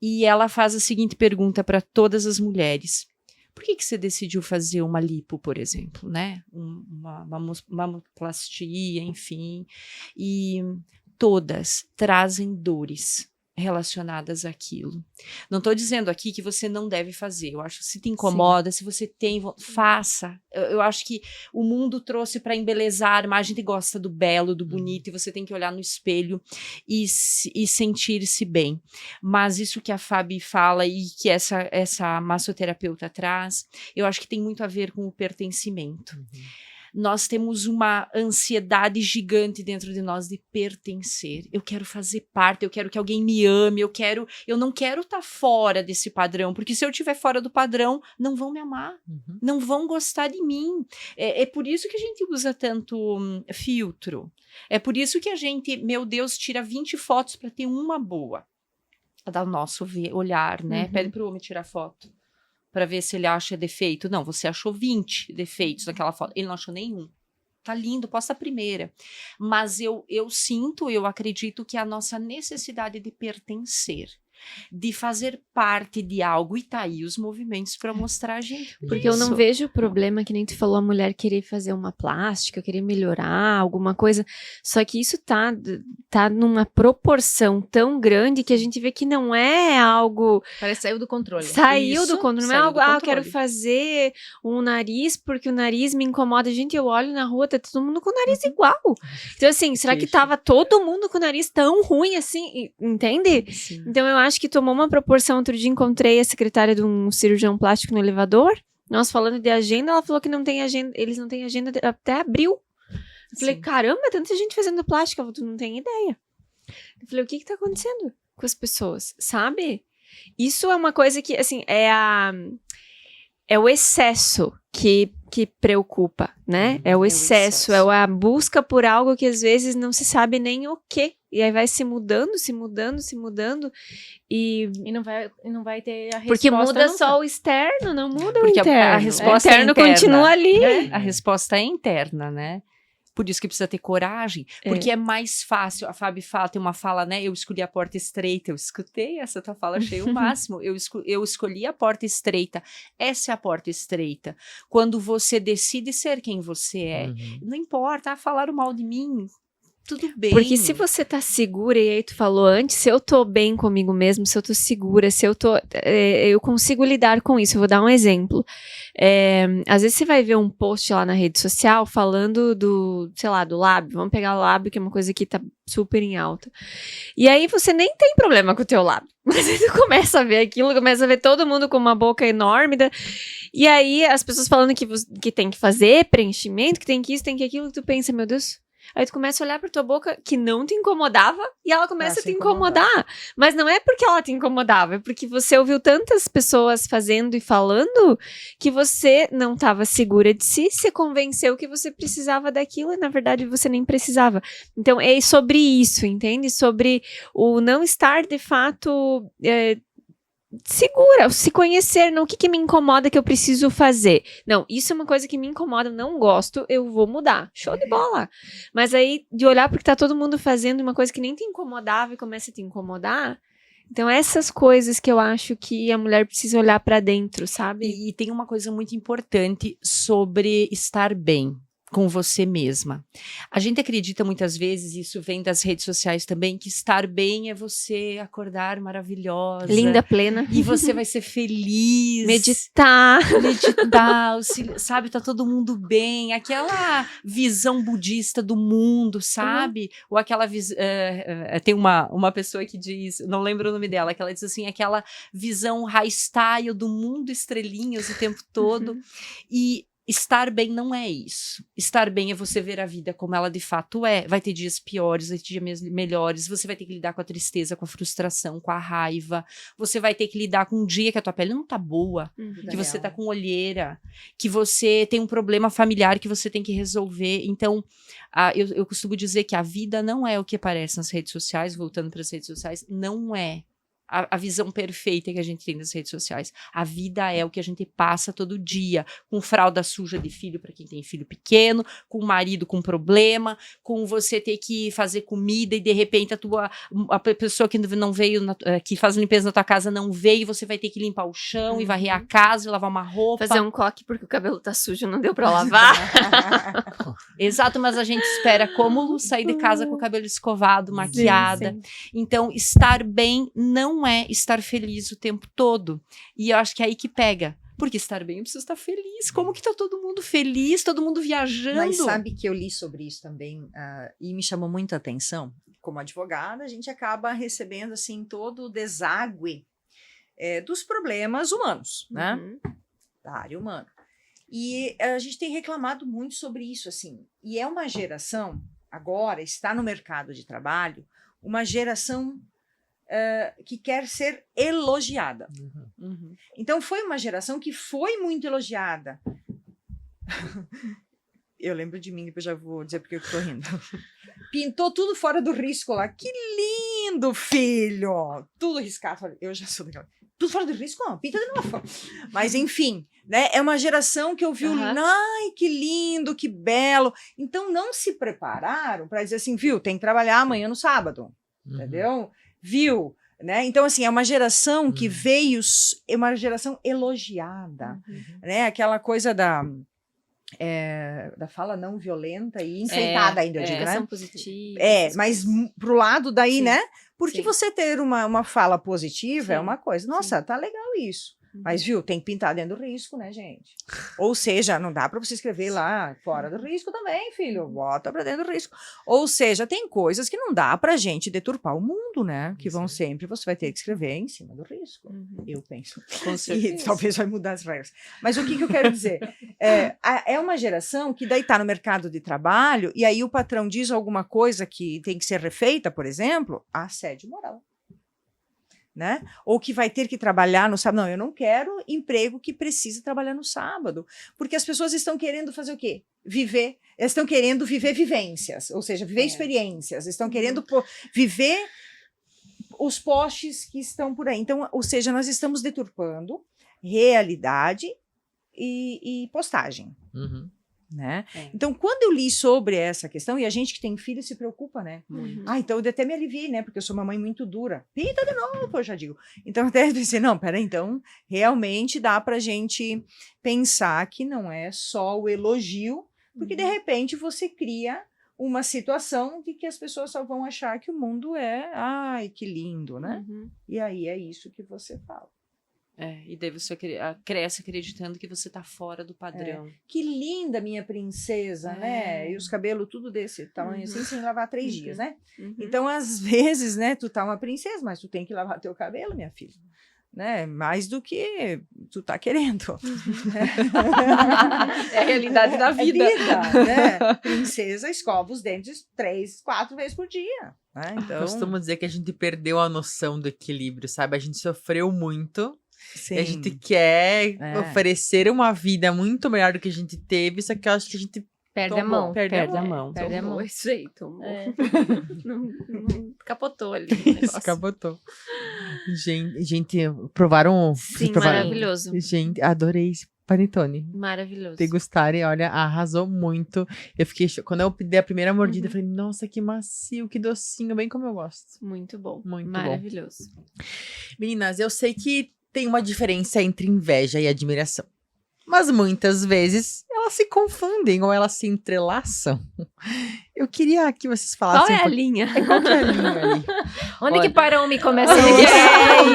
E ela faz a seguinte pergunta para todas as mulheres: por que você decidiu fazer uma lipo, por exemplo, né? Uma mamoplastia, enfim. E todas trazem dores relacionadas àquilo. Não estou dizendo aqui que você não deve fazer. Eu acho que se te incomoda, se você tem, faça. Eu acho que o mundo trouxe para embelezar, mas a gente gosta do belo, do bonito, e você tem que olhar no espelho e sentir-se bem. Mas isso que a Fabi fala e que essa massoterapeuta traz, eu acho que tem muito a ver com o pertencimento. Nós temos uma ansiedade gigante dentro de nós de pertencer. Eu quero fazer parte, eu quero que alguém me ame, eu não quero estar fora desse padrão, porque se eu estiver fora do padrão, não vão me amar, não vão gostar de mim. É por isso que a gente usa tanto filtro. É por isso que a gente, meu Deus, tira 20 fotos para ter uma boa. Dá o nosso olhar, né? Pede para o homem tirar foto, para ver se ele acha defeito. Não, você achou 20 defeitos naquela foto. Ele não achou nenhum. Tá lindo, posta a primeira. Mas eu acredito que a nossa necessidade de pertencer, de fazer parte de algo, e tá aí os movimentos para mostrar a gente. Porque eu não vejo o problema, que nem tu falou, a mulher querer fazer uma plástica, querer melhorar alguma coisa, só que isso tá numa proporção tão grande que a gente vê que não é algo... Parece que saiu do controle. Saiu do Isso, controle, não é saiu algo, do eu quero controle. fazer um nariz porque o nariz me incomoda. Gente, eu olho na rua, tá todo mundo com o nariz igual. Então assim, será que tava todo mundo com o nariz tão ruim assim, entende? Sim. Então eu acho que tomou uma proporção. Outro dia encontrei a secretária de um cirurgião plástico no elevador, nós falando de agenda, ela falou que não tem agenda, eles não têm agenda até abril. Eu falei, caramba, tanta gente fazendo plástica, tu não tem ideia. Eu falei, o que tá acontecendo com as pessoas, sabe? Isso é uma coisa que, assim, é o excesso que preocupa, né? É o excesso, é a busca por algo que às vezes não se sabe nem o quê. E aí vai se mudando, e não vai ter a resposta. porque muda nunca. só o externo, não muda Porque o interno. a resposta o interno é interna, continua ali. né? A resposta é interna, né? Por isso que precisa ter coragem, porque é mais fácil. A Fabi fala, tem uma fala, né? Eu escolhi a porta estreita. Eu escutei essa tua fala, achei o máximo. Eu escolhi a porta estreita. Essa é a porta estreita. Quando você decide ser quem você é, não importa, falaram mal de mim. Tudo bem. Porque se você tá segura, e aí tu falou antes, se eu tô bem comigo mesmo, se eu tô segura, se eu tô... eu consigo lidar com isso. Eu vou dar um exemplo. Às vezes você vai ver um post lá na rede social falando do lábio. Vamos pegar o lábio, que é uma coisa que tá super em alta. E aí você nem tem problema com o teu lábio. Mas aí tu começa a ver aquilo, começa a ver todo mundo com uma boca enorme. E aí as pessoas falando que tem que fazer preenchimento, que tem que isso, tem que aquilo, que tu pensa, meu Deus... Aí tu começa a olhar pra tua boca que não te incomodava e ela começa a se te incomodar. Mas não é porque ela te incomodava, é porque você ouviu tantas pessoas fazendo e falando que você não estava segura de si, se convenceu que você precisava daquilo e na verdade você nem precisava. Então é sobre isso, entende? Sobre o não estar de fato segura, se conhecer, não, o que me incomoda que eu preciso fazer. Não, isso é uma coisa que me incomoda, eu não gosto, eu vou mudar. Show de bola. Mas aí, de olhar porque tá todo mundo fazendo uma coisa que nem te incomodava e começa a te incomodar. Então, essas coisas que eu acho que a mulher precisa olhar pra dentro, sabe? E tem uma coisa muito importante sobre estar bem com você mesma. A gente acredita muitas vezes, isso vem das redes sociais também, que estar bem é você acordar maravilhosa. Linda, plena. E você vai ser feliz. Meditar. Meditar, sabe? Tá todo mundo bem. Aquela visão budista do mundo, sabe? Ou aquela visão... tem uma pessoa que diz, não lembro o nome dela, que ela diz assim, aquela visão high style do mundo estrelinhas o tempo todo. E estar bem não é isso. Estar bem é você ver a vida como ela de fato é. Vai ter dias piores, vai ter dias melhores. Você vai ter que lidar com a tristeza, com a frustração, com a raiva. Você vai ter que lidar com um dia que a tua pele não tá boa, que você tá com olheira, que você tem um problema familiar que você tem que resolver. Então, eu costumo dizer que a vida não é o que aparece nas redes sociais, voltando para as redes sociais, não é a visão perfeita que a gente tem nas redes sociais. A vida é o que a gente passa todo dia, com fralda suja de filho para quem tem filho pequeno, com marido com problema, com você ter que fazer comida e de repente a pessoa que não veio, que faz limpeza na tua casa não veio, e você vai ter que limpar o chão e varrer a casa e lavar uma roupa. Fazer um coque porque o cabelo tá sujo, não deu pra lavar. Exato, mas a gente espera cômulo sair de casa com o cabelo escovado, maquiada. Sim. Então, estar bem não é estar feliz o tempo todo. E eu acho que é aí que pega. Porque estar bem, eu preciso estar feliz. Como que tá todo mundo feliz, todo mundo viajando? Mas sabe que eu li sobre isso também e me chamou muita atenção. Como advogada, a gente acaba recebendo assim todo o deságue dos problemas humanos, né? Da área humana. E a gente tem reclamado muito sobre isso, assim. E é uma geração, agora, está no mercado de trabalho, uma geração que quer ser elogiada. Então, foi uma geração que foi muito elogiada. Eu lembro de mim, depois já vou dizer porque eu tô rindo. Pintou tudo fora do risco lá. Que lindo, filho! Tudo riscado. Eu já sou daquela. Tudo fora do risco? Não, pinta de novo. Mas, enfim, né? É uma geração que ouviu, ai, que lindo, que belo. Então, não se prepararam para dizer assim, viu, tem que trabalhar amanhã no sábado. Entendeu? Viu? Né? Então, assim, é uma geração que veio, é uma geração elogiada. Né? Aquela coisa da fala não violenta e enfeitada ainda, eu digo, né? Positiva. Mas pro lado daí, Sim. né? Porque Sim. você ter uma fala positiva é Sim. uma coisa. Nossa, tá legal isso. Mas, viu, tem que pintar dentro do risco, né, gente? Ou seja, não dá para você escrever lá fora do risco também, filho. Bota para dentro do risco. Ou seja, tem coisas que não dá pra gente deturpar o mundo, né? Que vão sempre, você vai ter que escrever em cima do risco. Eu penso. Com certeza. E talvez vai mudar as regras. Mas o que eu quero dizer? É uma geração que daí tá no mercado de trabalho e aí o patrão diz alguma coisa que tem que ser refeita, por exemplo, assédio moral. Né? Ou que vai ter que trabalhar no sábado. Não, eu não quero emprego que precisa trabalhar no sábado. Porque as pessoas estão querendo fazer o quê? Viver. Elas estão querendo viver vivências, ou seja, viver experiências. Estão querendo viver os postes que estão por aí. Então, ou seja, nós estamos deturpando realidade e postagem. Né? Então, quando eu li sobre essa questão, e a gente que tem filho se preocupa, né? Então eu até me aliviei, né? Porque eu sou uma mãe muito dura. Pinta de novo, eu já digo. Então, até pensei, não, peraí, então, realmente dá pra gente pensar que não é só o elogio, porque de repente você cria uma situação de que as pessoas só vão achar que o mundo ai, que lindo, né? E aí é isso que você fala. E daí você cresce acreditando que você tá fora do padrão. Que linda minha princesa, né? E os cabelos tudo desse tamanho assim, sem lavar 3 dias, né? Então, às vezes, né, tu tá uma princesa, mas tu tem que lavar teu cabelo, minha filha. né? Mais do que tu tá querendo. É a realidade da vida. É vida, né? Princesa escova os dentes 3, 4 vezes por dia. Né? Então, Costumo dizer que a gente perdeu a noção do equilíbrio, sabe? A gente sofreu muito e a gente quer oferecer uma vida muito melhor do que a gente teve, só que eu acho que a gente Perde a tombou, mão. perde Perde a a mão. mão. Perde a mão. Isso aí, tomou. É. Capotou ali. Isso, capotou. Gente, provaram? Sim, Vocês provaram? maravilhoso. Gente, adorei esse panetone. Maravilhoso. Degustarem, olha, arrasou muito. Eu fiquei, quando eu dei a primeira mordida, eu falei, nossa, que macio, que docinho, bem como eu gosto. Muito bom. Muito bom. Maravilhoso. Meninas, eu sei que tem uma diferença entre inveja e admiração. Mas muitas vezes elas se confundem ou elas se entrelaçam. Eu queria que vocês Qual falassem é a linha? Qual que é a linha ali? Onde Olha. que para um e começa Eu a não outro?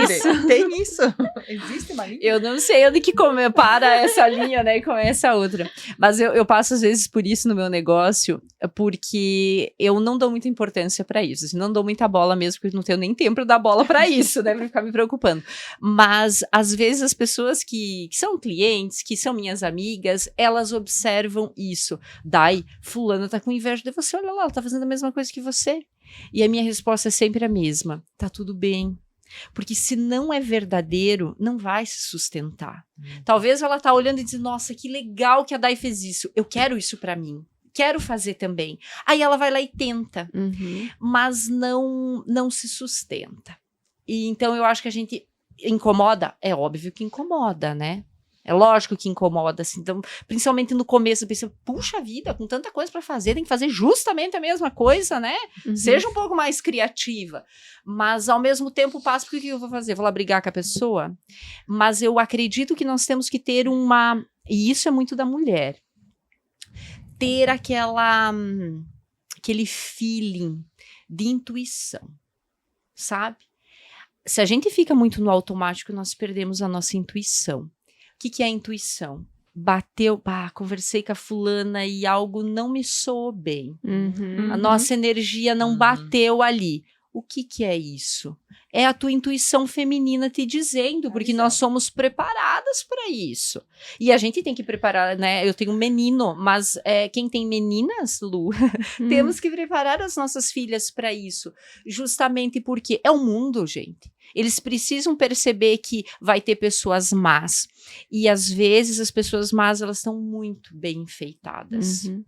sei onde. Tem isso? Existe uma linha? Eu não sei onde que para essa linha, né, e começa a outra. Mas eu passo, às vezes, por isso no meu negócio, porque eu não dou muita importância pra isso. Assim, não dou muita bola mesmo, porque não tenho nem tempo pra dar bola pra isso, né, pra ficar me preocupando. Mas, às vezes, as pessoas que são clientes, que são minhas amigas, elas observam isso. Dai, fulana tá com inveja de você, olha lá, ela tá fazendo a mesma coisa que você. E a minha resposta é sempre a mesma. Tá tudo bem. Porque se não é verdadeiro, não vai se sustentar. Talvez ela tá olhando e dizendo, nossa, que legal que a Dai fez isso. Eu quero isso pra mim. Quero fazer também. Aí ela vai lá e tenta. Uhum. Mas não se sustenta. E então eu acho que a gente incomoda. É óbvio que incomoda, né? É lógico que incomoda, assim. Então, principalmente no começo, eu pensei, puxa vida, com tanta coisa pra fazer, tem que fazer justamente a mesma coisa, né? Uhum. Seja um pouco mais criativa. Mas, ao mesmo tempo, passo, por que eu vou fazer? Vou lá brigar com a pessoa? Mas eu acredito que nós temos que ter uma... E isso é muito da mulher. Ter aquele feeling de intuição, sabe? Se a gente fica muito no automático, nós perdemos a nossa intuição. O que é a intuição? Bateu, conversei com a fulana e algo não me soou bem. Uhum. A nossa energia não bateu ali. O que é isso? É a tua intuição feminina te dizendo, porque nós somos preparadas para isso. E a gente tem que preparar, né? Eu tenho um menino, mas quem tem meninas, Lu, temos que preparar as nossas filhas para isso. Justamente porque é o mundo, gente. Eles precisam perceber que vai ter pessoas más. E às vezes as pessoas más, elas estão muito bem enfeitadas. Uhum.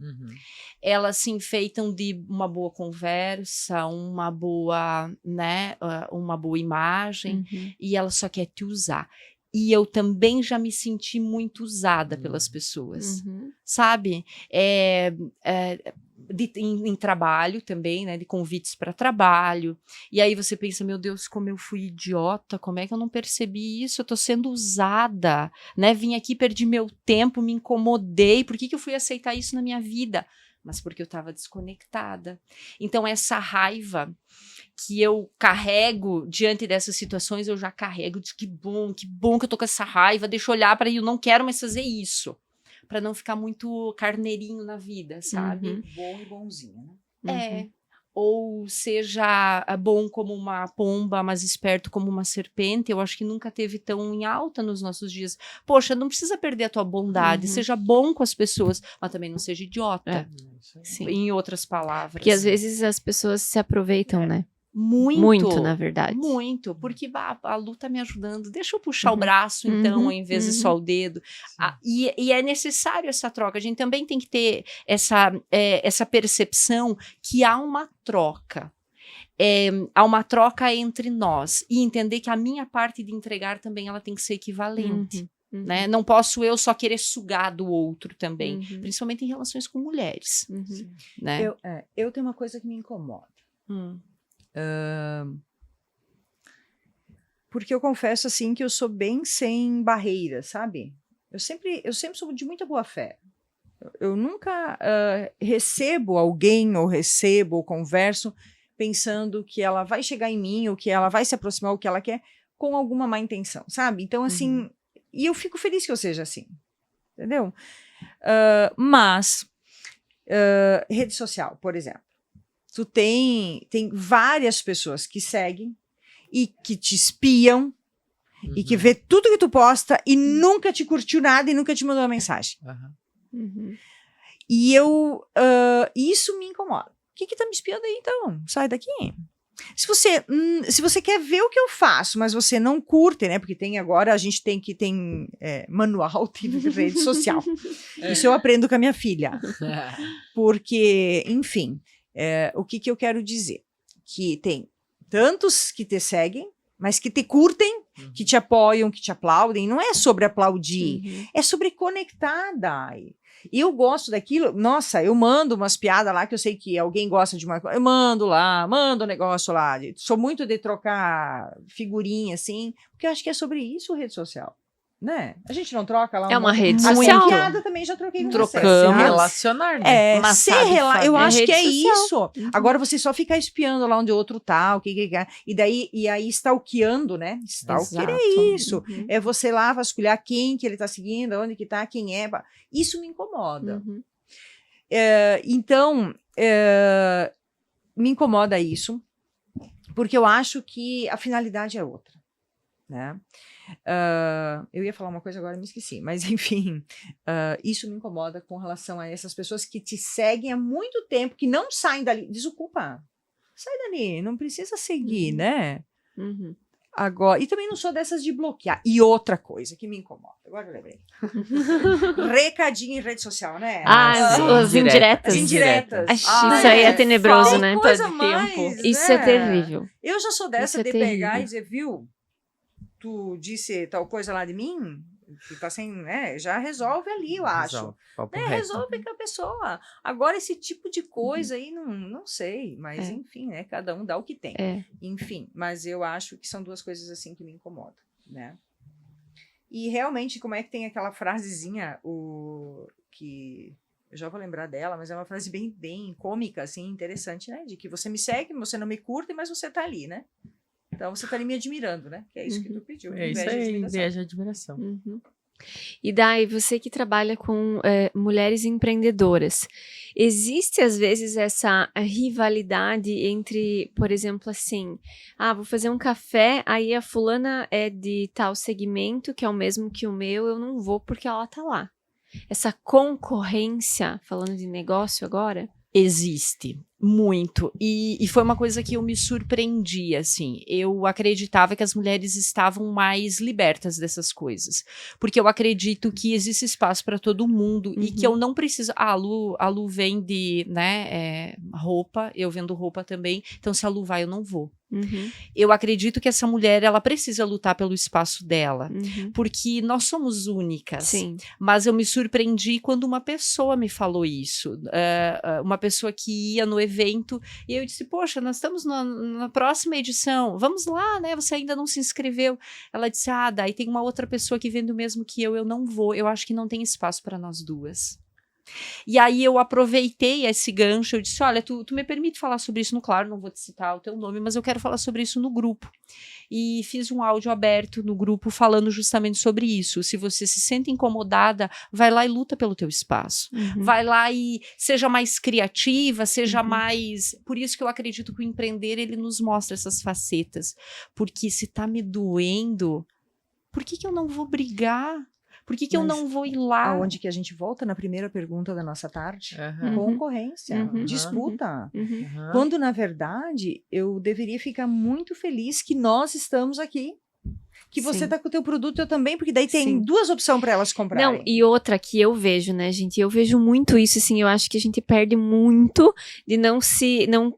Elas se enfeitam de uma boa conversa, uma boa, né, uma boa imagem, Uhum. e ela só quer te usar. E eu também já me senti muito usada pelas pessoas, Uhum. sabe? Em trabalho também, né? De convites para trabalho. E aí você pensa, meu Deus, como eu fui idiota, como é que eu não percebi isso? Eu tô sendo usada, né? Vim aqui, perdi meu tempo, me incomodei. Por que eu fui aceitar isso na minha vida? Mas porque eu estava desconectada. Então, essa raiva que eu carrego diante dessas situações, eu já carrego de que bom que eu tô com essa raiva, deixa eu olhar para eu não quero mais fazer isso. Para não ficar muito carneirinho na vida, sabe? Uhum. bom e bonzinho, né? Uhum. Ou seja bom como uma pomba, mas esperto como uma serpente, eu acho que nunca teve tão em alta nos nossos dias. Poxa, não precisa perder a tua bondade, Uhum. seja bom com as pessoas, mas também não seja idiota, Sim. em outras palavras. Porque às vezes as pessoas se aproveitam, né? Muito, Muito, na verdade. Muito, porque a Lu tá me ajudando. Deixa eu puxar o Uhum. braço, então, Uhum. ao invés de Uhum. só o dedo. E é necessário essa troca. A gente também tem que ter essa percepção que há uma troca. Há uma troca entre nós. E entender que a minha parte de entregar também ela tem que ser equivalente. Uhum. Né? Não posso eu só querer sugar do outro também. Uhum. Principalmente em relações com mulheres. Uhum. Né? Eu tenho uma coisa que me incomoda. Porque eu confesso, assim, que eu sou bem sem barreira, sabe? Eu sempre sou de muita boa fé. Eu nunca recebo alguém, ou converso, pensando que ela vai chegar em mim, ou que ela vai se aproximar, ou que ela quer, com alguma má intenção, sabe? Então, assim, e eu fico feliz que eu seja assim, entendeu? Mas, rede social, por exemplo. Tu tem várias pessoas que seguem e que te espiam e que vê tudo que tu posta e nunca te curtiu nada e nunca te mandou uma mensagem. E isso me incomoda. O que tá me espiando aí, então? Sai daqui. Se você quer ver o que eu faço, mas você não curte, né? Porque a gente tem manual de rede social. Isso eu aprendo com a minha filha. Porque, enfim, o que eu quero dizer? Que tem tantos que te seguem, mas que te curtem, que te apoiam, que te aplaudem. Não é sobre aplaudir, é sobre conectar, Dai. E eu gosto daquilo, nossa, eu mando umas piadas lá que eu sei que alguém gosta de uma coisa, eu mando um negócio lá. Sou muito de trocar figurinha, assim, porque eu acho que é sobre isso rede social, né? A gente não troca lá. É uma rede A social. piada também já troquei com você. Trocamos. Relacionar, né? Mas Eu acho rede que é social. isso. Agora você só ficar espiando lá onde o outro tá, o que é. E aí stalkeando, né? Stalker é isso. É você lá vasculhar quem que ele tá seguindo, onde que tá, quem é. Isso me incomoda. Então, me incomoda isso, porque eu acho que a finalidade é outra, né? Eu ia falar uma coisa agora, me esqueci, mas enfim, isso me incomoda com relação a essas pessoas que te seguem há muito tempo, que não saem dali. Desocupa, sai dali, não precisa seguir, né? Agora, e também não sou dessas de bloquear. E outra coisa que me incomoda, agora eu lembrei. Recadinho em rede social, né? As indiretas. As indiretas. Isso aí é tenebroso, né? Coisa Todo mais, tempo. né? Isso é terrível. Eu já sou dessa Isso é de pegar terrível. e dizer, viu? Tu disse tal coisa lá de mim, tu tá sem, né? Já resolve ali, eu acho. Resolve com a pessoa. Agora, esse tipo de coisa aí, não sei, mas enfim, né? Cada um dá o que tem. Enfim, mas eu acho que são duas coisas assim que me incomodam, né? E realmente, como é que tem aquela frasezinha, que eu já vou lembrar dela, mas é uma frase bem, bem cômica, assim, interessante, né? De que você me segue, você não me curte, mas você tá ali, né? Então você tá ali me admirando, né? Que é isso que tu pediu. É isso aí, inveja e admiração. E daí, você que trabalha com mulheres empreendedoras, existe às vezes essa rivalidade entre, por exemplo, assim, vou fazer um café, aí a fulana é de tal segmento, que é o mesmo que o meu, eu não vou porque ela tá lá. Essa concorrência, falando de negócio agora? Existe, muito. E foi uma coisa que eu me surpreendi, assim. Eu acreditava que as mulheres estavam mais libertas dessas coisas. Porque eu acredito que existe espaço para todo mundo e que eu não preciso... a Lu vende, né, roupa, eu vendo roupa também. Então, se a Lu vai, eu não vou. Eu acredito que essa mulher, ela precisa lutar pelo espaço dela. Porque nós somos únicas. Sim. Mas eu me surpreendi quando uma pessoa me falou isso. Uma pessoa que ia no evento e eu disse, poxa, nós estamos na próxima edição, vamos lá, né? Você ainda não se inscreveu. Ela disse, daí tem uma outra pessoa que vende o mesmo que eu não vou. Eu acho que não tem espaço para nós duas. E aí eu aproveitei esse gancho, eu disse, olha, tu me permite falar sobre isso? Claro, não vou te citar o teu nome, mas eu quero falar sobre isso no grupo. E fiz um áudio aberto no grupo falando justamente sobre isso. Se você se sente incomodada, vai lá e luta pelo teu espaço. Vai lá e seja mais criativa, seja mais... Por isso que eu acredito que o empreender, ele nos mostra essas facetas. Porque se tá me doendo, por que eu não vou brigar? Por que eu não vou ir lá? Aonde que a gente volta na primeira pergunta da nossa tarde? Uhum. Concorrência, disputa. Uhum. Quando, na verdade, eu deveria ficar muito feliz que nós estamos aqui. Que você Sim. tá com o teu produto, eu também, porque daí tem Sim. duas opções para elas comprarem. Não, e outra que eu vejo, né, gente? Eu vejo muito isso, assim, eu acho que a gente perde muito de não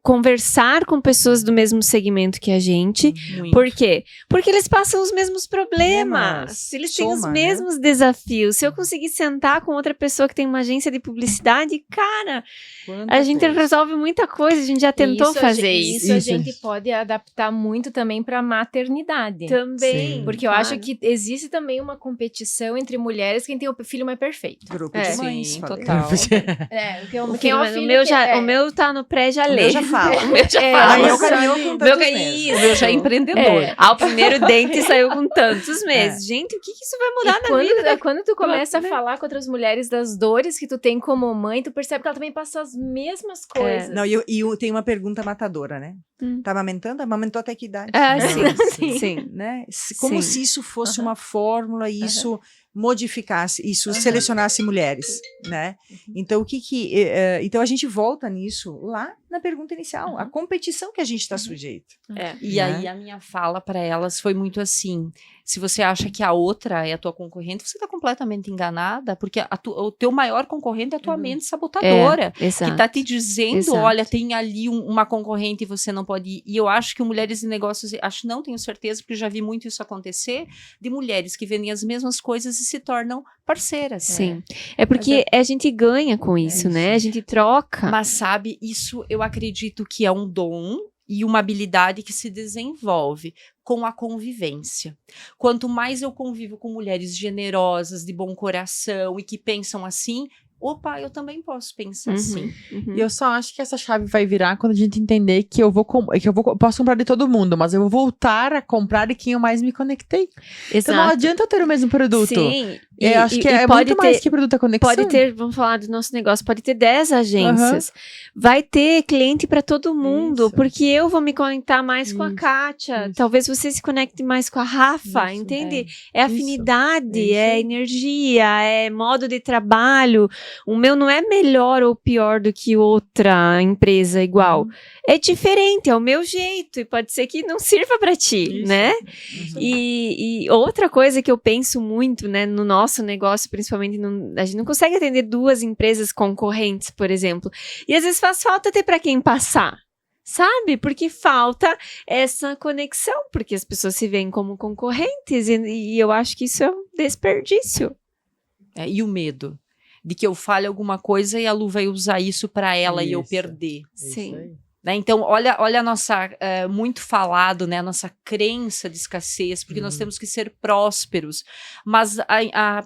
conversar com pessoas do mesmo segmento que a gente. Muito. Por quê? Porque eles passam os mesmos problemas. Eles têm os Soma, mesmos desafios. Se eu conseguir sentar com outra pessoa que tem uma agência de publicidade, cara, Quanta a gente coisa. resolve muita coisa. A gente já tentou fazer isso. Isso a gente pode adaptar muito também para maternidade. Também. Porque eu claro. acho que existe também uma competição entre mulheres quem tem o filho mais perfeito. Grupo É. de mães, Sim, falei. total. Quem é o Mas filho o meu, que- o meu tá no pré, já O lê. meu já fala. O meu já É, fala. Aí eu Nossa, caminhou com Meu tantos ca- meses. isso. O meu já é empreendedor. O primeiro dente saiu com tantos meses. Gente, o que isso vai mudar na vida? Quando tu começa a né? falar com outras mulheres das dores que tu tem como mãe, tu percebe que ela também passa as mesmas coisas. Não, e tem uma pergunta matadora, né? Tá amamentando? Amamentou até que idade? Ah, Não, sim, sim. Né? Como Sim. se isso fosse uma fórmula, isso modificasse, isso selecionasse mulheres, né? Então então a gente volta nisso lá na pergunta inicial, a competição que a gente está sujeito. E Né? aí a minha fala para elas foi muito assim: se você acha que a outra é a tua concorrente, você está completamente enganada, porque o teu maior concorrente é a tua mente sabotadora, que Exato. tá te dizendo, Exato. olha, tem ali uma concorrente e você não pode ir. E eu acho que o Mulheres e Negócios, não tenho certeza, porque já vi muito isso acontecer, de mulheres que vendem as mesmas coisas e se tornam parceiras. Sim. É porque a gente ganha com isso, né? A gente troca. Mas sabe, isso eu acredito que é um dom e uma habilidade que se desenvolve com a convivência. Quanto mais eu convivo com mulheres generosas, de bom coração e que pensam assim, opa, eu também posso pensar assim. E eu só acho que essa chave vai virar quando a gente entender que eu posso comprar de todo mundo, mas eu vou voltar a comprar de quem eu mais me conectei. Então não adianta eu ter o mesmo produto. Sim. Eu acho que é pode muito mais que produto, a conexão. Pode ter, vamos falar do nosso negócio, pode ter 10 agências. Vai ter cliente para todo mundo, Isso. porque eu vou me conectar mais com a Isso, Kátia. isso. Talvez você se conecte mais com a Rafa, Isso, entende? Isso. É afinidade, Isso é aí. energia, é modo de trabalho. O meu não é melhor ou pior do que outra empresa igual. É diferente, é o meu jeito, e pode ser que não sirva para ti, Isso. né? E outra coisa que eu penso muito, né, no nosso negócio, principalmente, a gente não consegue atender 2 empresas concorrentes, por exemplo. E às vezes faz falta ter para quem passar, sabe? Porque falta essa conexão, porque as pessoas se veem como concorrentes, e eu acho que isso é um desperdício. E o medo de que eu fale alguma coisa e a Lu vai usar isso para ela e eu Isso. perder. Sim. Né? Então, olha a nossa, muito falado, né, a nossa crença de escassez, porque nós temos que ser prósperos, mas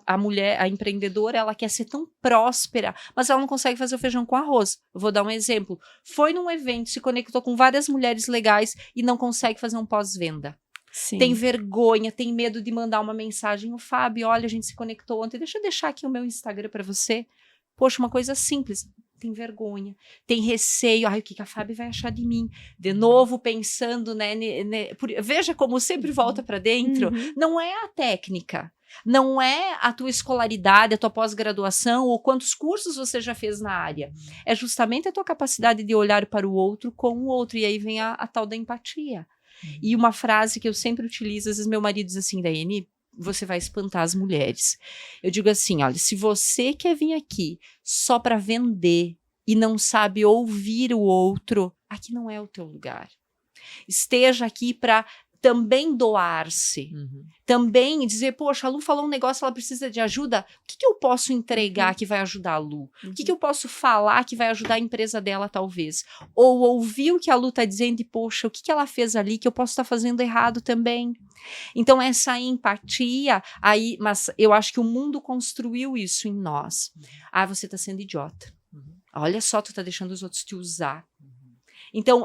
a mulher, a empreendedora, ela quer ser tão próspera, mas ela não consegue fazer o feijão com arroz. Eu vou dar um exemplo. Foi num evento, se conectou com várias mulheres legais e não consegue fazer um pós-venda. Sim. Tem vergonha, tem medo de mandar uma mensagem. O Fábio, olha, a gente se conectou ontem, deixa eu deixar aqui o meu Instagram para você. Poxa, uma coisa simples. Tem vergonha, tem receio. Ai, o que a Fábio vai achar de mim? De novo, pensando, né? Veja como sempre volta para dentro. Não é a técnica, não é a tua escolaridade, a tua pós-graduação ou quantos cursos você já fez na área. É justamente a tua capacidade de olhar para o outro com o outro. E aí vem a tal da empatia. E uma frase que eu sempre utilizo, às vezes meu marido diz assim, Daiane, você vai espantar as mulheres. Eu digo assim, olha, se você quer vir aqui só para vender e não sabe ouvir o outro, aqui não é o teu lugar. Esteja aqui para também doar-se, também dizer, poxa, a Lu falou um negócio, ela precisa de ajuda, o que eu posso entregar que vai ajudar a Lu? O que eu posso falar que vai ajudar a empresa dela, talvez? Ou ouvir o que a Lu está dizendo e, poxa, o que ela fez ali que eu posso estar fazendo errado também? Então, essa empatia, aí, mas eu acho que o mundo construiu isso em nós. Ah, você está sendo idiota. Olha só, tu está deixando os outros te usar. Então,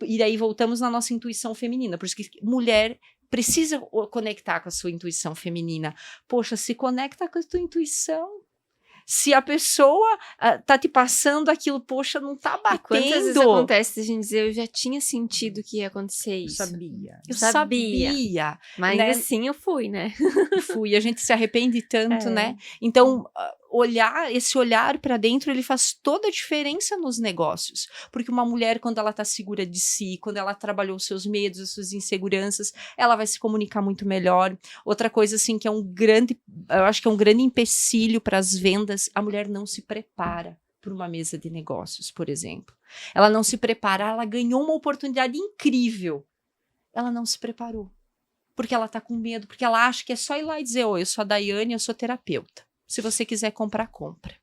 e daí voltamos na nossa intuição feminina, por isso que mulher precisa conectar com a sua intuição feminina. Poxa, se conecta com a tua intuição. Se a pessoa tá te passando aquilo, poxa, não tá batendo. E quantas vezes acontece a gente dizer, eu já tinha sentido que ia acontecer isso. Eu sabia. Mas né? ainda assim eu fui, né? A gente se arrepende tanto, né? Então, esse olhar para dentro, ele faz toda a diferença nos negócios. Porque uma mulher, quando ela tá segura de si, quando ela trabalhou os seus medos, as suas inseguranças, ela vai se comunicar muito melhor. Outra coisa, assim, que eu acho que é um grande empecilho para as vendas, a mulher não se prepara para uma mesa de negócios, por exemplo. Ela não se prepara, ela ganhou uma oportunidade incrível. Ela não se preparou. Porque ela tá com medo, porque ela acha que é só ir lá e dizer, eu sou a Daiane, eu sou terapeuta. Se você quiser comprar, compra.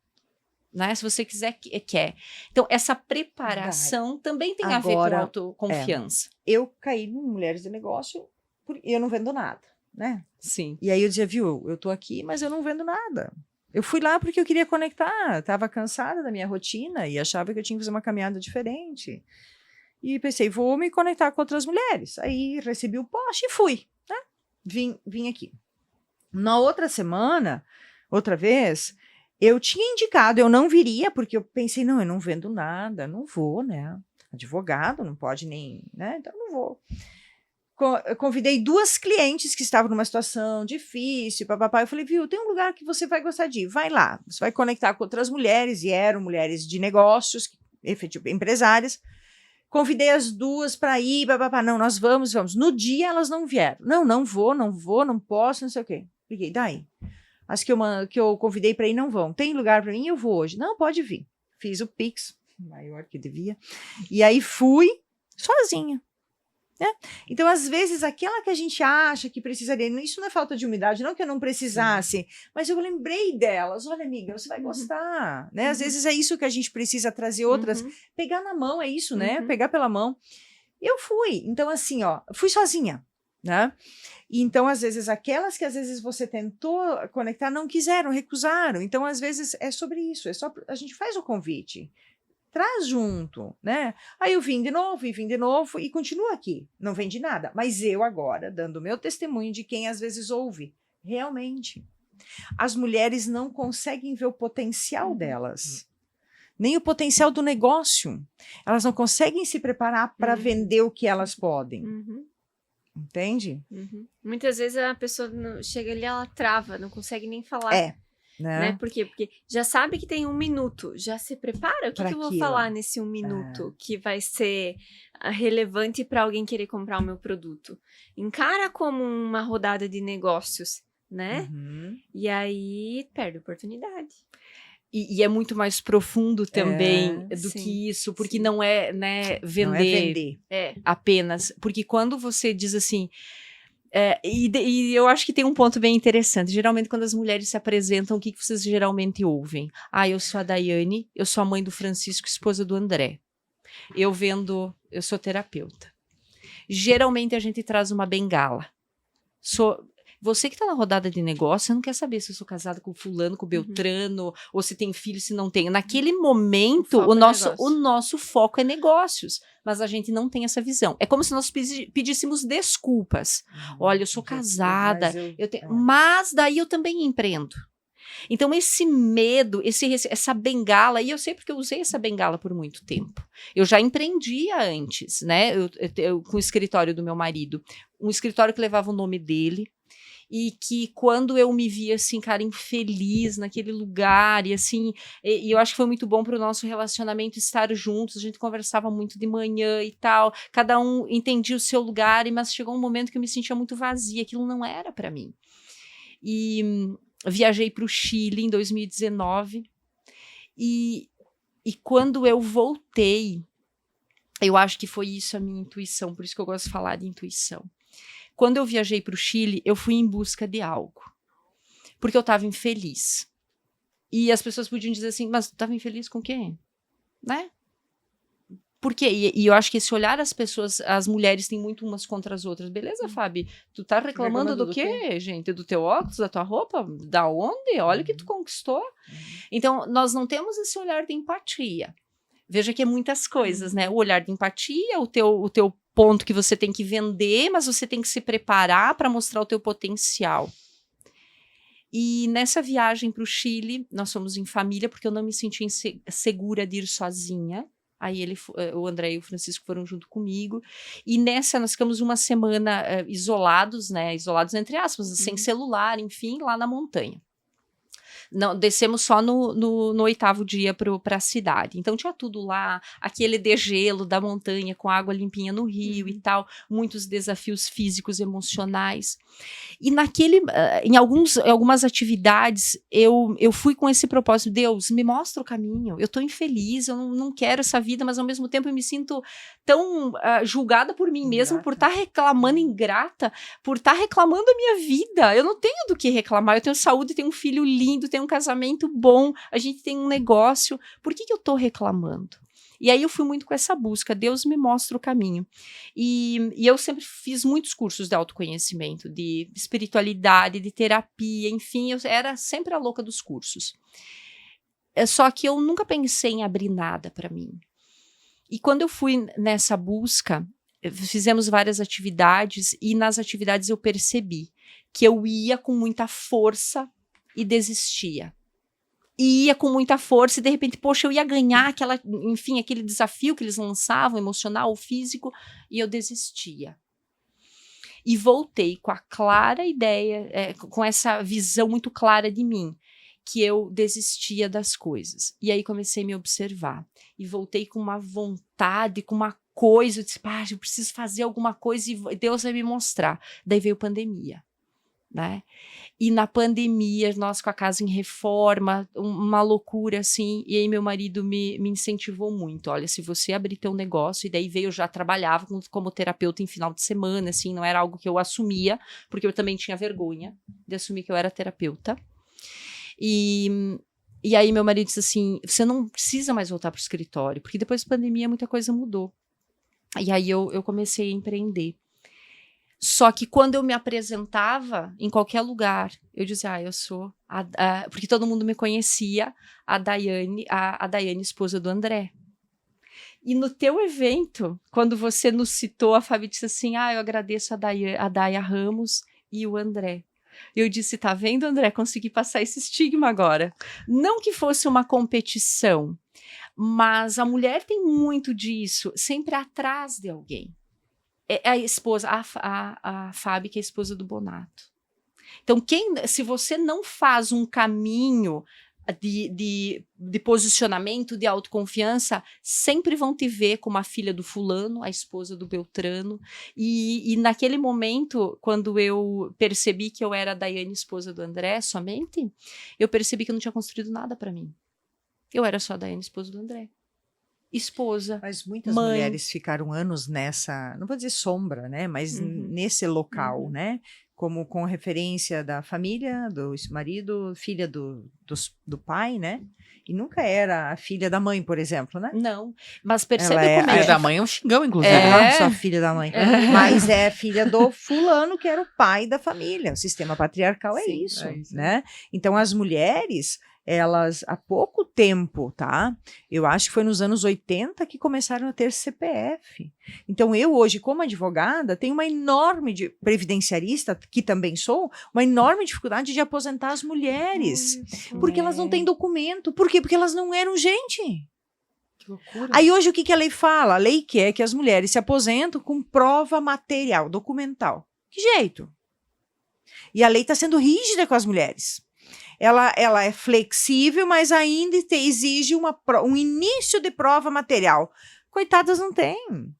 Né? Se você quiser, quer. Então, essa preparação também tem a ver com autoconfiança. Eu caí em Mulheres de Negócio porque eu não vendo nada, né? Sim. E aí eu dizia, viu, eu tô aqui, mas eu não vendo nada. Eu fui lá porque eu queria conectar, estava cansada da minha rotina e achava que eu tinha que fazer uma caminhada diferente. E pensei, vou me conectar com outras mulheres. Aí recebi o post e fui, né? Vim aqui. Na outra semana, outra vez, eu tinha indicado, eu não viria, porque eu pensei, não, eu não vendo nada, não vou, né? advogado, não pode nem, né? Então não vou. Convidei 2 clientes que estavam numa situação difícil, papapá. Eu falei, viu, tem um lugar que você vai gostar de ir, vai lá. Você vai conectar com outras mulheres, e eram mulheres de negócios, empresárias. Convidei as 2 para ir, papapá. Não, nós vamos. No dia elas não vieram. Não vou, não posso, não sei o quê. Liguei, daí. As que eu convidei para ir não vão. Tem lugar para mim? Eu vou hoje. Não, pode vir. Fiz o Pix, maior que devia. E aí fui sozinha. Né? Então, às vezes, aquela que a gente acha que precisaria, isso não é falta de humildade, não que eu não precisasse, mas eu lembrei delas. Olha, amiga, você vai gostar, né? Às vezes é isso que a gente precisa trazer outras, pegar na mão, é isso, né? Pegar pela mão. Eu fui, então assim, ó, fui sozinha, né? E então, às vezes, aquelas que às vezes você tentou conectar não quiseram, recusaram. Então, às vezes, é sobre isso, é só a gente faz o convite. Traz junto, né? Aí eu vim de novo e continuo aqui. Não vendi nada, mas eu agora, dando o meu testemunho de quem às vezes ouve, realmente. As mulheres não conseguem ver o potencial delas, nem o potencial do negócio. Elas não conseguem se preparar para vender o que elas podem. Entende? Muitas vezes a pessoa chega ali, ela trava, não consegue nem falar. Né? Por quê? Porque já sabe que tem 1 minuto, já se prepara. O que eu vou falar nesse 1 minuto que vai ser relevante para alguém querer comprar o meu produto? Encara como uma rodada de negócios, né? E aí perde a oportunidade. E é muito mais profundo também do que isso, porque não é, né, vender, apenas. Porque quando você diz assim... e eu acho que tem um ponto bem interessante. Geralmente, quando as mulheres se apresentam, o que vocês geralmente ouvem? Eu sou a Daiane, eu sou a mãe do Francisco, esposa do André. Eu sou terapeuta. Geralmente, a gente traz uma bengala. Você que está na rodada de negócio, você não quer saber se eu sou casada com fulano, com Beltrano, ou se tem filho, se não tem. Naquele momento, o nosso foco é negócios. Mas a gente não tem essa visão. É como se nós pedíssemos desculpas. Olha, eu sou casada, mas daí eu também empreendo. Então, esse medo, essa bengala, e eu sei porque eu usei essa bengala por muito tempo. Eu já empreendia antes, né? Eu com o escritório do meu marido. Um escritório que levava o nome dele. E que quando eu me via, assim, cara, infeliz naquele lugar, e assim, e eu acho que foi muito bom para o nosso relacionamento estar juntos, a gente conversava muito de manhã e tal, cada um entendia o seu lugar, mas chegou um momento que eu me sentia muito vazia, aquilo não era para mim. E viajei para o Chile em 2019, e quando eu voltei, eu acho que foi isso a minha intuição, por isso que eu gosto de falar de intuição. Quando eu viajei para o Chile, eu fui em busca de algo. Porque eu estava infeliz. E as pessoas podiam dizer assim, mas tu estava infeliz com quem? Né? Por quê? E eu acho que esse olhar as pessoas, as mulheres têm muito umas contra as outras. Beleza, Fábio? Tu tá reclamando do quê, gente? Do teu óculos, da tua roupa? Da onde? Olha o que tu conquistou. Então, nós não temos esse olhar de empatia. Veja que é muitas coisas, né? O olhar de empatia, o teu ponto que você tem que vender, mas você tem que se preparar para mostrar o teu potencial. E nessa viagem para o Chile, nós fomos em família, porque eu não me sentia segura de ir sozinha. Aí o André e o Francisco foram junto comigo. E nessa, nós ficamos uma semana isolados, né? Isolados entre aspas, sem celular, enfim, lá na montanha. Não, descemos só no 8º dia para a cidade. Então tinha tudo lá, aquele degelo da montanha com água limpinha no rio e tal, muitos desafios físicos, emocionais. E em algumas atividades eu fui com esse propósito: Deus, me mostra o caminho. Eu estou infeliz, eu não quero essa vida, mas ao mesmo tempo eu me sinto tão julgada por mim mesma, por estar reclamando, ingrata, por estar reclamando a minha vida. Eu não tenho do que reclamar, eu tenho saúde, tenho um filho lindo, tenho um casamento bom, a gente tem um negócio. Por que eu estou reclamando? E aí eu fui muito com essa busca, Deus me mostra o caminho. E eu sempre fiz muitos cursos de autoconhecimento, de espiritualidade, de terapia, enfim, eu era sempre a louca dos cursos. Só que eu nunca pensei em abrir nada para mim. E quando eu fui nessa busca, fizemos várias atividades, e nas atividades eu percebi que eu ia com muita força e desistia. e ia com muita força, e de repente, poxa, eu ia ganhar aquele desafio que eles lançavam, emocional, físico, e eu desistia. E voltei com a clara ideia, com essa visão muito clara de mim, que eu desistia das coisas. E aí comecei a me observar. E voltei com uma vontade, com uma coisa, eu disse, eu preciso fazer alguma coisa e Deus vai me mostrar. Daí veio pandemia, né? E na pandemia, nós com a casa em reforma, uma loucura assim, e aí meu marido me incentivou muito, olha, se você abrir teu negócio, e daí eu já trabalhava como terapeuta em final de semana, assim, não era algo que eu assumia, porque eu também tinha vergonha de assumir que eu era terapeuta, e aí meu marido disse assim, você não precisa mais voltar para o escritório, porque depois da pandemia muita coisa mudou, e aí eu comecei a empreender. Só que quando eu me apresentava em qualquer lugar, eu dizia, eu sou porque todo mundo me conhecia, a Daiane, esposa do André. E no teu evento, quando você nos citou, a Fabi disse assim, eu agradeço a Daia Ramos e o André. Eu disse, tá vendo, André, consegui passar esse estigma agora. Não que fosse uma competição, mas a mulher tem muito disso, sempre atrás de alguém. A esposa, a Fábio, que é a esposa do Bonato. Então, se você não faz um caminho de posicionamento, de autoconfiança, sempre vão te ver como a filha do fulano, a esposa do Beltrano. E naquele momento, quando eu percebi que eu era a Daiane, esposa do André, somente, eu percebi que eu não tinha construído nada para mim. Eu era só a Daiane, esposa do André. Esposa, Mas muitas mãe. mulheres ficaram anos nessa, não vou dizer sombra, né? Mas nesse local, né? Como com referência da família, do marido, filha do pai, né? E nunca era a filha da mãe, por exemplo, né? Não, mas percebe Ela como Filha da mãe é um xingão, inclusive. Não só filha da mãe, mas é filha do fulano que era o pai da família. O sistema patriarcal é Sim, isso, é isso. né? Então as mulheres, elas há pouco tempo, tá? Eu acho que foi nos anos 80 que começaram a ter CPF. Então eu hoje, como advogada, tenho uma enorme previdenciarista, que também sou, uma enorme dificuldade de aposentar as mulheres, porque elas não têm documento. Por quê? Porque elas não eram gente. Que loucura. Aí hoje o que a lei fala? A lei quer que as mulheres se aposentam com prova material, documental. Que jeito? E a lei está sendo rígida com as mulheres. Ela é flexível, mas ainda exige um início de prova material. Coitadas, não tem.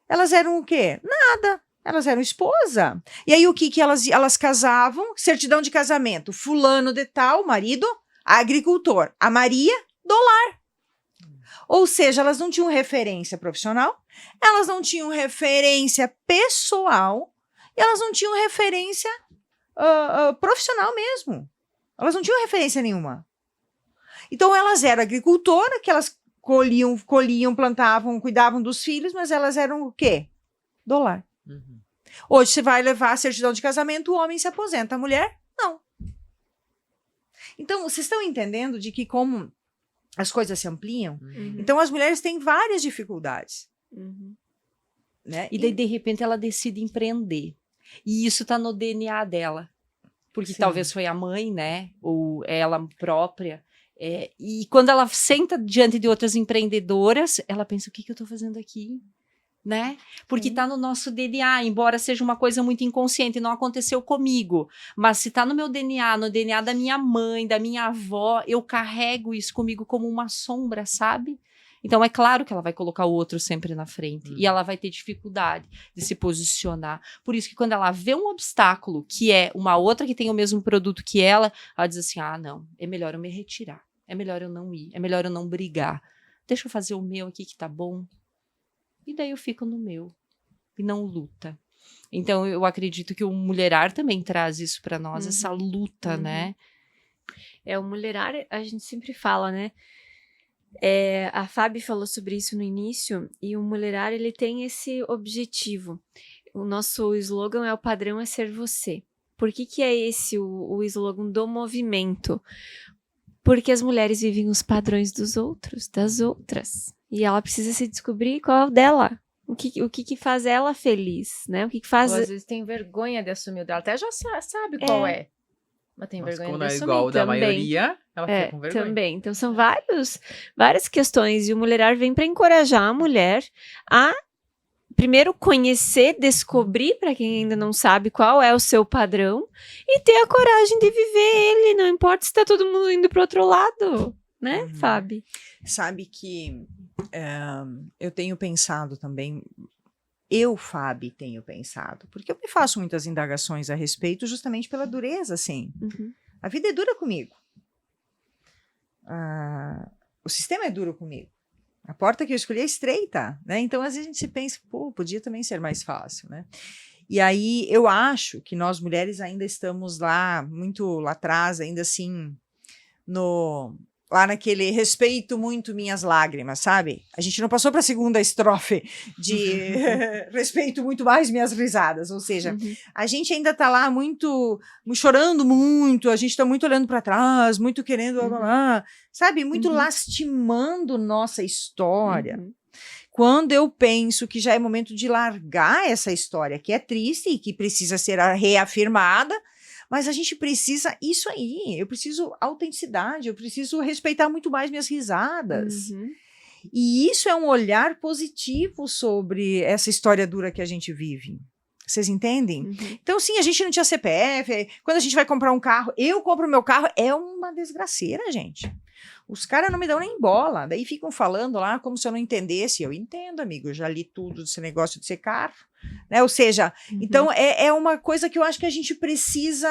Elas eram o quê? Nada. Elas eram esposa. E aí o que elas casavam? Certidão de casamento. Fulano de tal, marido, agricultor. A Maria, dólar. Ou seja, elas não tinham referência profissional, elas não tinham referência pessoal, e elas não tinham referência profissional mesmo. Elas não tinham referência nenhuma. Então, elas eram agricultoras, que elas colhiam, plantavam, cuidavam dos filhos, mas elas eram o quê? Dólar. Uhum. Hoje, você vai levar a certidão de casamento, o homem se aposenta, a mulher, não. Então, vocês estão entendendo de que como as coisas se ampliam? Então, as mulheres têm várias dificuldades. Né? E daí, de repente, ela decide empreender. E isso tá no DNA dela. Porque Sim. talvez foi a mãe, né? Ou ela própria. E quando ela senta diante de outras empreendedoras, ela pensa, o que eu tô fazendo aqui? Né? Porque tá no nosso DNA, embora seja uma coisa muito inconsciente, não aconteceu comigo. Mas se tá no meu DNA, no DNA da minha mãe, da minha avó, eu carrego isso comigo como uma sombra, sabe? Então, é claro que ela vai colocar o outro sempre na frente. E ela vai ter dificuldade de se posicionar. Por isso que quando ela vê um obstáculo, que é uma outra que tem o mesmo produto que ela diz assim, não, é melhor eu me retirar. É melhor eu não ir. É melhor eu não brigar. Deixa eu fazer o meu aqui que tá bom. E daí eu fico no meu. E não luta. Então, eu acredito que o Mulherar também traz isso para nós, essa luta, né? O Mulherar, a gente sempre fala, né? A Fábio falou sobre isso no início, e o Mulherar, ele tem esse objetivo. O nosso slogan é o padrão é ser você. Por que é esse o slogan do movimento? Porque as mulheres vivem os padrões dos outros, das outras. E ela precisa se descobrir qual é o dela. O que faz ela feliz, né? O que faz... Ou às vezes tem vergonha de assumir o dela. Até já sabe qual é. Mas tem Mas vergonha quando de é assumir igual da também. maioria, ela fica com vergonha. Também. Então, são várias questões. E o Mulherar vem para encorajar a mulher a, primeiro, conhecer, descobrir, para quem ainda não sabe qual é o seu padrão, e ter a coragem de viver ele. Não importa se está todo mundo indo para outro lado, né, Uhum. Fábio? Sabe que eu tenho pensado também, Fábio, tenho pensado, porque eu me faço muitas indagações a respeito justamente pela dureza, assim. Uhum. A vida é dura comigo. O sistema é duro comigo. A porta que eu escolhi é estreita, né? Então, às vezes a gente se pensa, pô, podia também ser mais fácil, né? E aí, eu acho que nós mulheres ainda estamos lá, muito lá atrás, ainda assim, lá naquele respeito muito minhas lágrimas, sabe? A gente não passou para a segunda estrofe de respeito muito mais minhas risadas, ou seja, Uhum. a gente ainda tá lá muito chorando muito, a gente tá muito olhando para trás, muito querendo, sabe? Muito Uhum. lastimando nossa história. Uhum. Quando eu penso que já é momento de largar essa história que é triste e que precisa ser reafirmada, mas a gente precisa isso aí, eu preciso autenticidade, eu preciso respeitar muito mais minhas risadas. Uhum. E isso é um olhar positivo sobre essa história dura que a gente vive. Vocês entendem? Uhum. Então, sim, a gente não tinha CPF, quando a gente vai comprar um carro, eu compro meu carro, é uma desgraceira, gente. Os caras não me dão nem bola, daí ficam falando lá como se eu não entendesse. Eu entendo, amigo, eu já li tudo desse negócio de ser caro, né? Ou seja, então é uma coisa que eu acho que a gente precisa.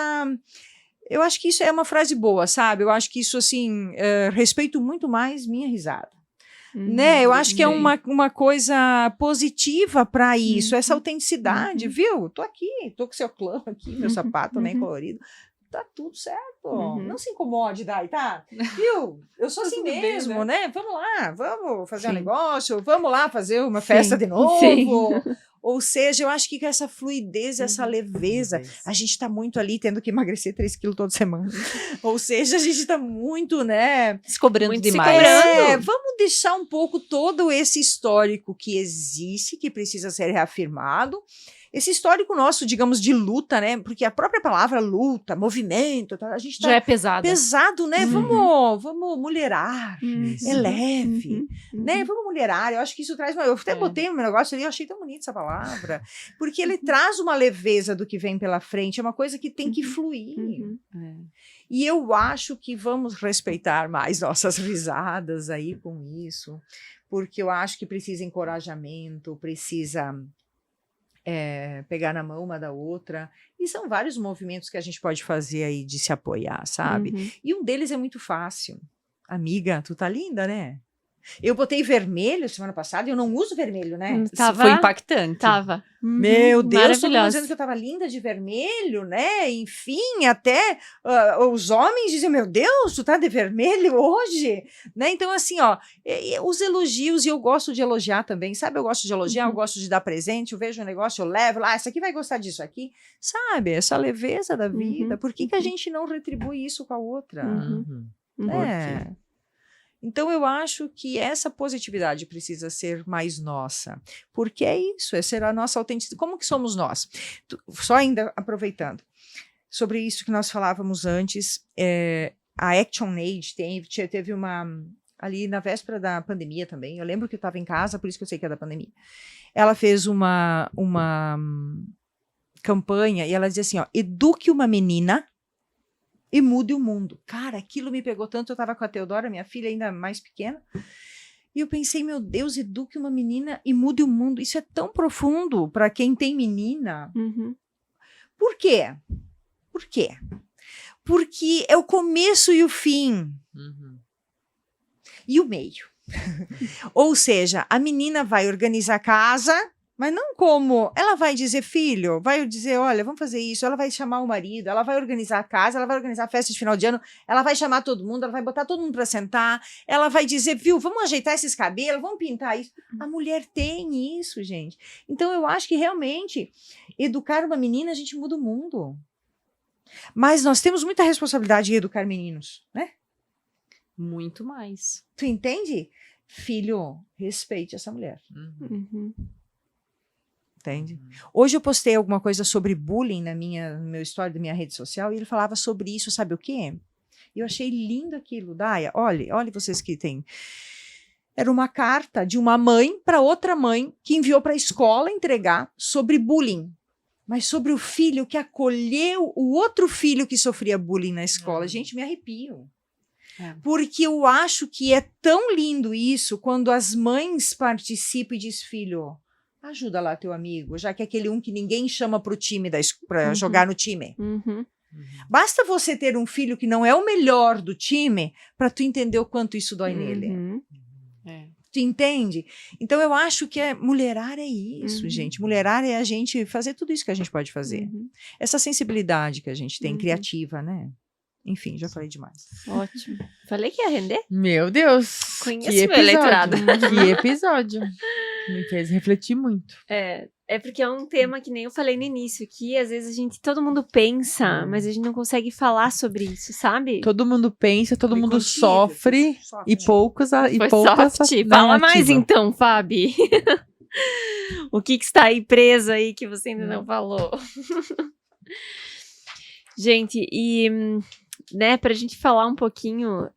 Eu acho que isso é uma frase boa, sabe? Eu acho que isso, assim, respeito muito mais minha risada. Né? Eu acho que é uma coisa positiva para isso, essa autenticidade, viu? Tô aqui, tô com seu clã aqui, meu sapato nem colorido. Tá tudo certo. Não se incomode, Dai, tá? Viu? Eu sou assim tudo bem, mesmo, né? né? Vamos lá, vamos fazer um Sim. negócio, vamos lá fazer uma Sim, festa de novo. sim. Ou seja, eu acho que com essa fluidez, essa leveza, a gente tá muito ali tendo que emagrecer 3 quilos toda semana. Ou seja, a gente tá muito, né? Se cobrando Muito se demais. cobrando. Vamos deixar um pouco todo esse histórico que existe, que precisa ser reafirmado. Esse histórico nosso, digamos, de luta, né? Porque a própria palavra luta, movimento, a gente tá Já é pesada. pesado, né? Vamos mulherar. É leve, né? Vamos mulherar. Eu acho que isso traz. Eu até botei um negócio ali, eu achei tão bonita essa palavra. Porque ele traz uma leveza do que vem pela frente, é uma coisa que tem que fluir. E eu acho que vamos respeitar mais nossas risadas aí com isso, porque eu acho que precisa encorajamento, precisa pegar na mão uma da outra. E são vários movimentos que a gente pode fazer aí de se apoiar, sabe? E um deles é muito fácil. Amiga, tu tá linda, né? Eu botei vermelho semana passada e eu não uso vermelho, né? Isso foi impactante. Tava. Meu Deus, todo mundo Maravilhosa. dizendo que eu tava linda de vermelho, né? Enfim, até os homens diziam, meu Deus, tu tá de vermelho hoje? Né? Então, assim, ó, os elogios, e eu gosto de elogiar também, sabe? Eu gosto de elogiar, eu gosto de dar presente, eu vejo um negócio, eu levo lá, essa aqui vai gostar disso aqui, sabe? Essa leveza da vida. Por que a gente não retribui isso com a outra? É. Então, eu acho que essa positividade precisa ser mais nossa, porque é isso, é ser a nossa autenticidade. Como que somos nós? Só ainda aproveitando, sobre isso que nós falávamos antes, a ActionAid teve uma, ali na véspera da pandemia também, eu lembro que eu estava em casa, por isso que eu sei que é da pandemia, ela fez uma campanha e ela dizia assim, ó, eduque uma menina e mude o mundo. Cara, aquilo me pegou tanto, eu tava com a Teodora, minha filha ainda mais pequena, e eu pensei, meu Deus, eduque uma menina e mude o mundo. Isso é tão profundo para quem tem menina. Por quê? Por quê? Porque é o começo e o fim. E o meio. Ou seja, a menina vai organizar a casa, mas não como, ela vai dizer, filho, vai dizer, olha, vamos fazer isso, ela vai chamar o marido, ela vai organizar a casa, ela vai organizar a festa de final de ano, ela vai chamar todo mundo, ela vai botar todo mundo para sentar, ela vai dizer, viu, vamos ajeitar esses cabelos, vamos pintar isso. A mulher tem isso, gente. Então eu acho que realmente, educar uma menina, a gente muda o mundo. Mas nós temos muita responsabilidade em educar meninos, né? Muito mais. Tu entende? Filho, respeite essa mulher. Entende? Hoje eu postei alguma coisa sobre bullying no meu story da minha rede social e ele falava sobre isso, sabe o quê? E eu achei lindo aquilo, Daia. Olha vocês que tem. Era uma carta de uma mãe para outra mãe que enviou para a escola entregar sobre bullying. Mas sobre o filho que acolheu o outro filho que sofria bullying na escola. Gente, me arrepio. Porque eu acho que é tão lindo isso quando as mães participam e diz, filho, ajuda lá teu amigo, já que é aquele que ninguém chama pro time para jogar no time. Uhum. Basta você ter um filho que não é o melhor do time para tu entender o quanto isso dói nele. Uhum. Tu entende? Então eu acho que mulherar é isso, Uhum. gente. Mulherar é a gente fazer tudo isso que a gente pode fazer. Uhum. Essa sensibilidade que a gente tem, Uhum. criativa, né? Enfim, já falei demais. Ótimo. Falei que ia render? Meu Deus. Conheço que meu episódio. eleitorado. Que episódio. Me fez refletir muito. É porque é um tema que nem eu falei no início, que às vezes todo mundo pensa, mas a gente não consegue falar sobre isso, sabe? Todo mundo pensa, todo Foi mundo contido, sofre sofre. e poucos Foi poucas soft. Fala mais narrativa. então, Fabi. O que está aí preso aí que você ainda não falou? Gente, e né, pra gente falar um pouquinho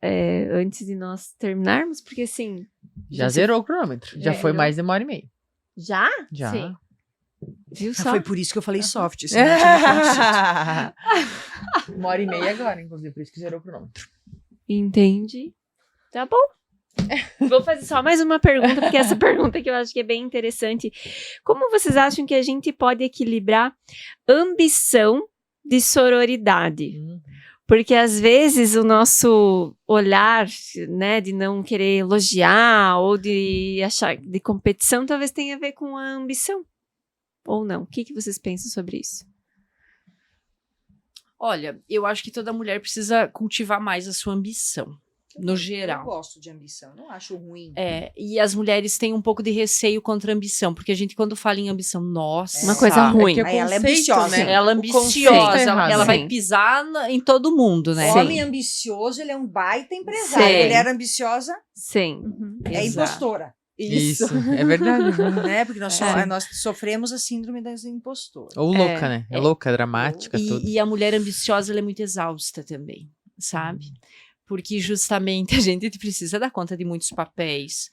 antes de nós terminarmos, porque assim... Já zerou o cronômetro. Já foi Zerou. mais de 1h30. Já? Já. Sim. Viu Ah, só? foi por isso que eu falei soft. senão eu tinha falado soft. 1h30 agora, inclusive, por isso que zerou o cronômetro. Entendi. Tá bom. Vou fazer só mais uma pergunta, porque essa pergunta que eu acho que é bem interessante. Como vocês acham que a gente pode equilibrar ambição de sororidade? Porque às vezes o nosso olhar, né, de não querer elogiar ou de achar de competição, talvez tenha a ver com a ambição. Ou não? O que vocês pensam sobre isso? Olha, eu acho que toda mulher precisa cultivar mais a sua ambição, no Eu geral. gosto de ambição, não acho ruim. E as mulheres têm um pouco de receio contra a ambição, porque a gente, quando fala em ambição, nossa. Uma coisa ruim. que o Aí ela é conceito, ambiciosa. né? Ela é O conceito ambiciosa, é errado. ela vai Sim. pisar em todo mundo, né? Sim. Homem ambicioso, ele é um baita empresário. Sim. Mulher ambiciosa Sim. é Exato. impostora. Isso, é verdade. Né? Porque nós sofremos a síndrome das impostoras. Ou louca, né? É louca, dramática, tudo. E a mulher ambiciosa, ela é muito exausta também, sabe? Porque justamente a gente precisa dar conta de muitos papéis.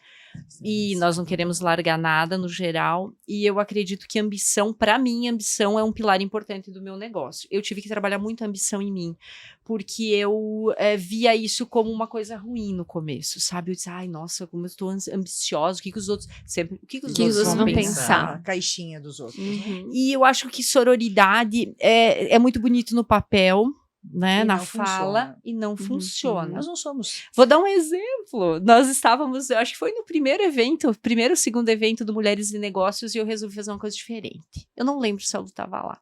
E nós não queremos largar nada no geral. E eu acredito que ambição, para mim, ambição é um pilar importante do meu negócio. Eu tive que trabalhar muito a ambição em mim, porque eu via isso como uma coisa ruim no começo, sabe? Eu disse, ai, nossa, como eu estou ambiciosa, o que os outros vão A caixinha dos outros. Uhum. E eu acho que sororidade é muito bonito no papel, né, E na não fala, funciona. e não funciona. Nós não somos. Vou dar um exemplo. Nós estávamos, eu acho que foi no primeiro ou segundo evento do Mulheres de Negócios, e eu resolvi fazer uma coisa diferente. Eu não lembro se a Lu estava lá.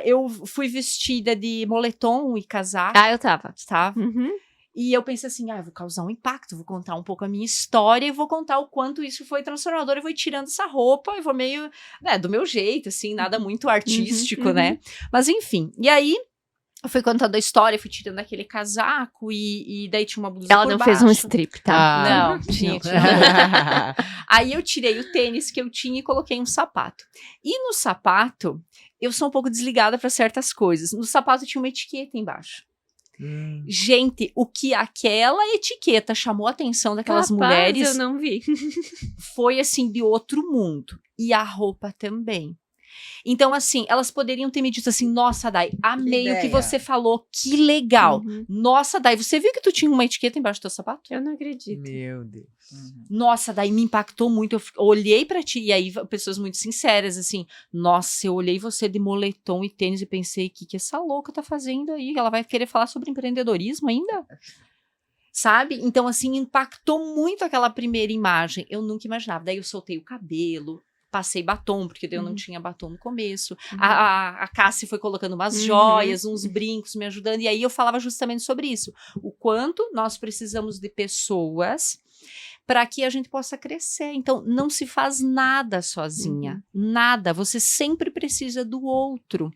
Eu fui vestida de moletom e casaco. Eu tava. Estava. Uhum. E eu pensei assim, eu vou causar um impacto, vou contar um pouco a minha história e vou contar o quanto isso foi transformador. Eu vou ir tirando essa roupa e vou meio, do meu jeito, assim, nada muito artístico, né? Mas enfim, e aí eu fui contando a história, fui tirando aquele casaco e daí tinha uma blusa Ela por não baixo. fez um strip, tá? Não, tinha. Aí eu tirei o tênis que eu tinha e coloquei um sapato. E no sapato, eu sou um pouco desligada para certas coisas. No sapato tinha uma etiqueta embaixo. Gente, o que aquela etiqueta chamou a atenção daquelas mulheres eu não vi. foi assim de outro mundo. E a roupa também. Então, assim, elas poderiam ter me dito assim, nossa, Dai, amei o que ideia. você falou, que legal. Uhum. Nossa, Dai, você viu que tu tinha uma etiqueta embaixo do teu sapato? Eu não acredito. Meu Deus. Nossa, daí me impactou muito. Eu olhei pra ti, e aí pessoas muito sinceras, assim, nossa, eu olhei você de moletom e tênis e pensei, o que essa louca tá fazendo aí? Ela vai querer falar sobre empreendedorismo ainda? Sabe? Então, assim, impactou muito aquela primeira imagem. Eu nunca imaginava. Daí eu soltei o cabelo, passei batom, porque daí eu não tinha batom no começo. A Cassie foi colocando umas joias, uns brincos, me ajudando. E aí eu falava justamente sobre isso. O quanto nós precisamos de pessoas para que a gente possa crescer. Então, não se faz nada sozinha. Nada. Você sempre precisa do outro.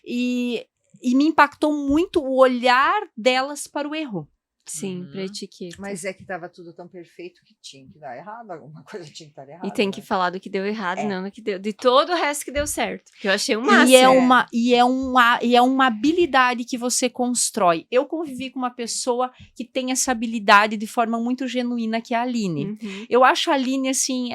E me impactou muito o olhar delas para o erro. Sim, pra etiqueta. Mas é que tava tudo tão perfeito que tinha que dar errado, alguma coisa tinha que estar errada. E tem que né? falar do que deu errado, É. não do que deu. De todo o resto que deu certo. Que eu achei o máximo. E é uma habilidade que você constrói. Eu convivi com uma pessoa que tem essa habilidade de forma muito genuína, que é a Aline. Uhum. Eu acho a Aline, assim,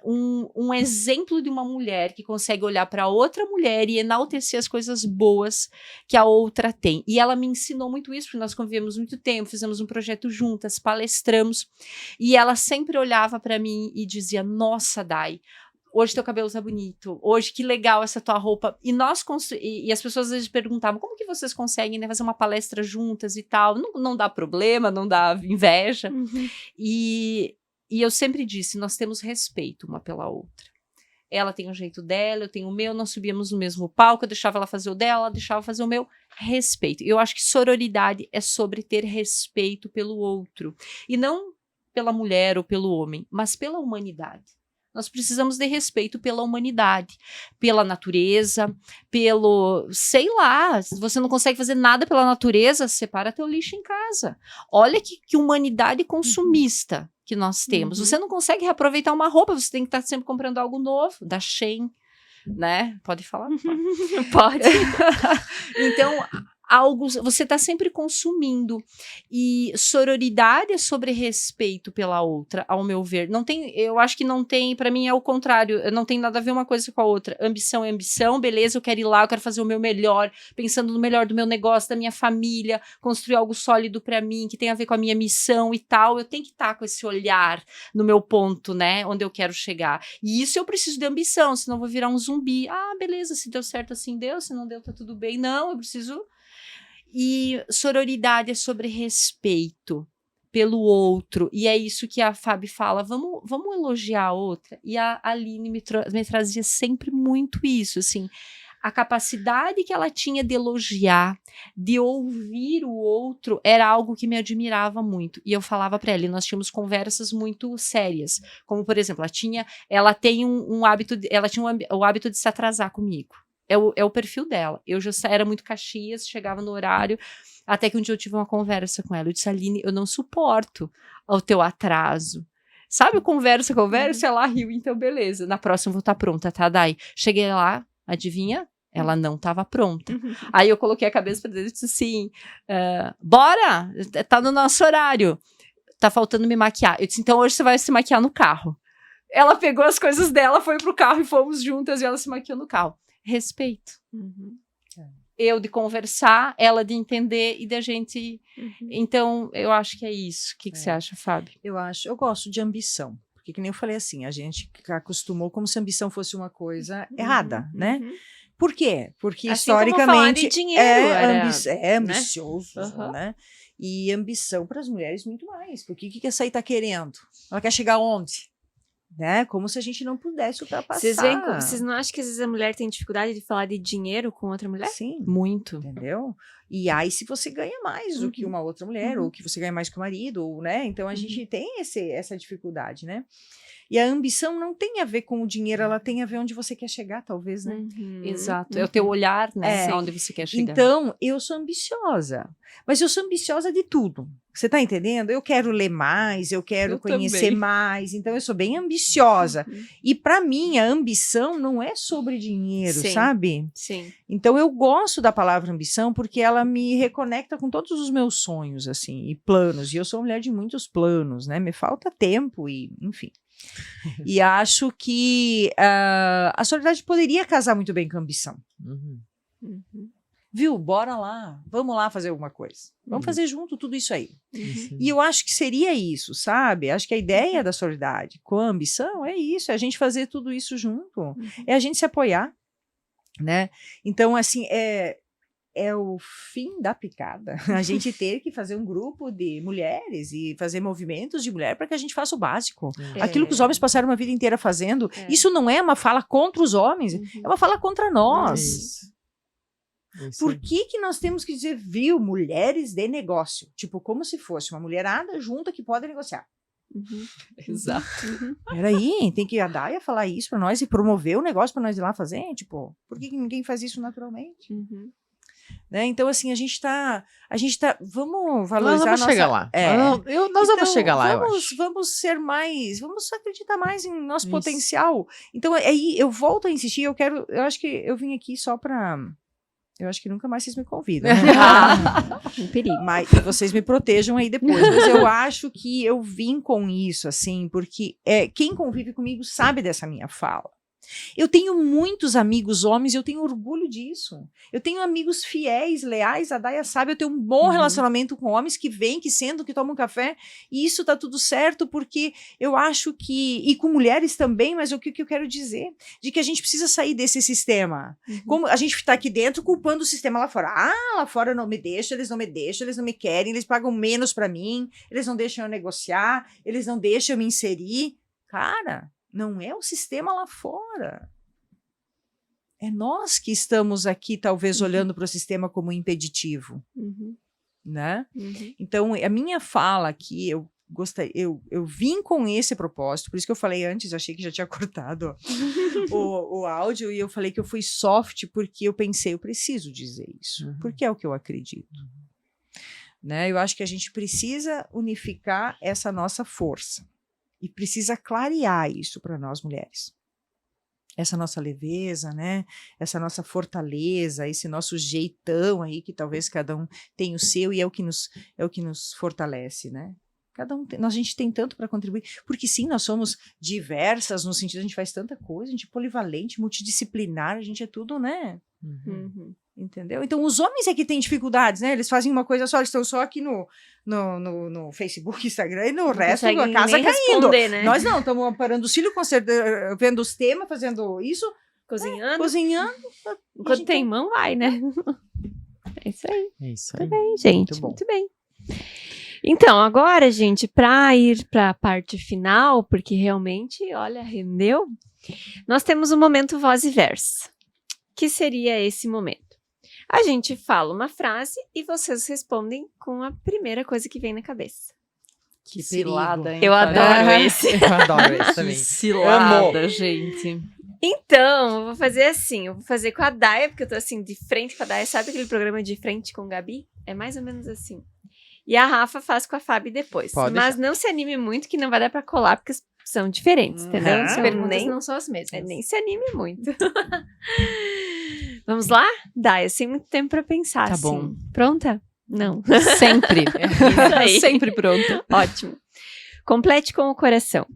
um exemplo de uma mulher que consegue olhar para outra mulher e enaltecer as coisas boas que a outra tem. E ela me ensinou muito isso, porque nós convivemos muito tempo, fizemos um projeto juntas, palestramos, e ela sempre olhava para mim e dizia: nossa, Dai, hoje teu cabelo tá bonito, hoje que legal essa tua roupa. E e as pessoas às vezes perguntavam: como que vocês conseguem, né, fazer uma palestra juntas e tal? Não dá problema, não dá inveja. Uhum. E eu sempre disse: nós temos respeito uma pela outra. Ela tem o jeito dela, eu tenho o meu, nós subíamos no mesmo palco, eu deixava ela fazer o dela, ela deixava fazer o meu. Respeito. Eu acho que sororidade é sobre ter respeito pelo outro. E não pela mulher ou pelo homem, mas pela humanidade. Nós precisamos de respeito pela humanidade, pela natureza, pelo, sei lá, se você não consegue fazer nada pela natureza, separa teu lixo em casa. Olha que humanidade consumista que nós temos. Uhum. Você não consegue reaproveitar uma roupa, você tem que estar sempre comprando algo novo, da Shein, né? Pode falar? Pode. Então, você está sempre consumindo. E sororidade é sobre respeito pela outra, ao meu ver. Não tem, eu acho que não tem, para mim é o contrário, não tem nada a ver uma coisa com a outra. Ambição é ambição, beleza, eu quero ir lá, eu quero fazer o meu melhor, pensando no melhor do meu negócio, da minha família, construir algo sólido para mim, que tem a ver com a minha missão e tal. Eu tenho que estar com esse olhar no meu ponto, né, onde eu quero chegar. E isso eu preciso de ambição, senão eu vou virar um zumbi. Ah, beleza, se deu certo assim deu, se não deu tá tudo bem. Não, eu preciso. E sororidade é sobre respeito pelo outro. E é isso que a Fábio fala, vamos elogiar a outra. E a Aline me trazia sempre muito isso, assim, a capacidade que ela tinha de elogiar, de ouvir o outro, era algo que me admirava muito. E eu falava para ela, e nós tínhamos conversas muito sérias, como, por exemplo, ela tem um hábito, ela tinha o hábito de se atrasar comigo. É o perfil dela. Eu já era muito Caxias, chegava no horário, até que um dia eu tive uma conversa com ela. Eu disse: Aline, eu não suporto o teu atraso. Sabe, conversa, ela riu, então beleza. Na próxima eu vou estar pronta, tá, Dai? Cheguei lá, adivinha? Ela não estava pronta. Aí eu coloquei a cabeça pra dentro e disse assim: bora, tá no nosso horário. Tá faltando me maquiar. Eu disse: então hoje você vai se maquiar no carro. Ela pegou as coisas dela, foi pro carro e fomos juntas e ela se maquiou no carro. Respeito. Uhum. Eu de conversar, ela de entender e da gente. Uhum. Então, eu acho que é isso. O que você acha, Fábio? Eu gosto de ambição. Porque, que nem eu falei assim, a gente acostumou como se a ambição fosse uma coisa errada, né? Uhum. Por quê? Porque Assim como falar historicamente de dinheiro, é ambicioso, Uhum. né? E ambição para as mulheres muito mais. Porque o que essa aí está querendo? Ela quer chegar onde? Né? Como se a gente não pudesse ultrapassar. Vocês não acham que às vezes a mulher tem dificuldade de falar de dinheiro com outra mulher? Sim. Muito. Entendeu? E aí, se você ganha mais do que uma outra mulher, ou que você ganha mais que o marido, ou, né? Então a gente tem essa dificuldade, né? E a ambição não tem a ver com o dinheiro, ela tem a ver onde você quer chegar, talvez, né? Exato. É o teu olhar, né? É. Onde você quer chegar. Então, eu sou ambiciosa. Mas eu sou ambiciosa de tudo. Você tá entendendo? Eu quero ler mais, eu quero Eu conhecer também. mais. Então, eu sou bem ambiciosa. E para mim, a ambição não é sobre dinheiro, Sim. sabe? Sim. Então, eu gosto da palavra ambição porque ela me reconecta com todos os meus sonhos, assim, e planos. E eu sou uma mulher de muitos planos, né? Me falta tempo e, enfim. E acho que a sororidade poderia casar muito bem com a ambição. Uhum. Viu? Bora lá. Vamos lá fazer alguma coisa. Vamos fazer junto tudo isso aí. Isso. E eu acho que seria isso, sabe? Acho que a ideia da sororidade com a ambição é isso, é a gente fazer tudo isso junto. É a gente se apoiar, né? Então, assim, é o fim da picada. A gente ter que fazer um grupo de mulheres e fazer movimentos de mulher para que a gente faça o básico. Aquilo que os homens passaram uma vida inteira fazendo, isso não é uma fala contra os homens, é uma fala contra nós. Isso. Isso Por aí. que nós temos que dizer, viu, mulheres de negócio? Tipo, como se fosse uma mulherada junta que pode negociar. Exato. Peraí, tem que a Daia falar isso para nós e promover o negócio para nós ir lá fazer? Tipo, por que ninguém faz isso naturalmente? Né? Então, assim, a gente tá, vamos valorizar Nós vamos a nossa... chegar lá. É. Nós vamos chegar lá, eu acho. Vamos acreditar mais em nosso Isso. potencial. Então, aí eu volto a insistir, eu acho que eu vim aqui só pra... Eu acho que nunca mais vocês me convidam. Né? Um perigo. Mas vocês me protejam aí depois. Mas eu acho que eu vim com isso, assim, porque quem convive comigo sabe dessa minha fala. Eu tenho muitos amigos homens e eu tenho orgulho disso. Eu tenho amigos fiéis, leais, a Daia sabe, eu tenho um bom relacionamento com homens que vêm, que sentam, que tomam café, e isso tá tudo certo, porque eu acho que, e com mulheres também, mas o que eu quero dizer? De que a gente precisa sair desse sistema. Como a gente tá aqui dentro culpando o sistema lá fora. Ah, lá fora não me deixam, eles não me querem, eles pagam menos para mim, eles não deixam eu negociar, eles não deixam eu me inserir. Cara, não é o sistema lá fora. É nós que estamos aqui, talvez, olhando para o sistema como impeditivo. Né? Então, a minha fala aqui, eu vim com esse propósito, por isso que eu falei antes, eu achei que já tinha cortado o áudio, e eu falei que eu fui soft, porque eu pensei, eu preciso dizer isso, porque é o que eu acredito. Né? Eu acho que a gente precisa unificar essa nossa força. E precisa clarear isso para nós mulheres. Essa nossa leveza, né? Essa nossa fortaleza, esse nosso jeitão aí, que talvez cada um tenha o seu e é o que nos fortalece, né? Cada um a gente tem tanto para contribuir, porque sim, nós somos diversas, no sentido, a gente faz tanta coisa, a gente é polivalente, multidisciplinar, a gente é tudo, né? Entendeu? Então, os homens é que têm dificuldades, né? Eles fazem uma coisa só, eles estão só aqui no Facebook, Instagram, e no resto a casa caindo. Né? Nós não, estamos parando os filhos, vendo os temas, fazendo isso. Cozinhando. Enquanto tem mão, vai, né? É isso aí. É isso aí. Muito bem, gente. Muito bom. Muito bem. Então, agora, gente, para ir para a parte final, porque realmente, olha, rendeu, nós temos o momento voz e verso. Que seria esse momento? A gente fala uma frase e vocês respondem com a primeira coisa que vem na cabeça. Que cilada, hein? Eu adoro Ah, esse. Eu adoro esse Que também. cilada, gente. Então, eu vou fazer assim, eu vou fazer com a Daia, porque eu tô assim, de frente com a Daia. Sabe aquele programa de frente com Gabi? É mais ou menos assim. E a Rafa faz com a Fábio depois. Pode Mas não se anime muito, que não vai dar pra colar, porque são diferentes, entendeu? As Então, perguntas nem, não são as mesmas. nem se anime muito. Vamos lá? Daia, sem muito tempo pra pensar, Tá assim. bom. Pronta? Não. Sempre. Isso aí. Sempre pronta. Ótimo. Complete com o coração.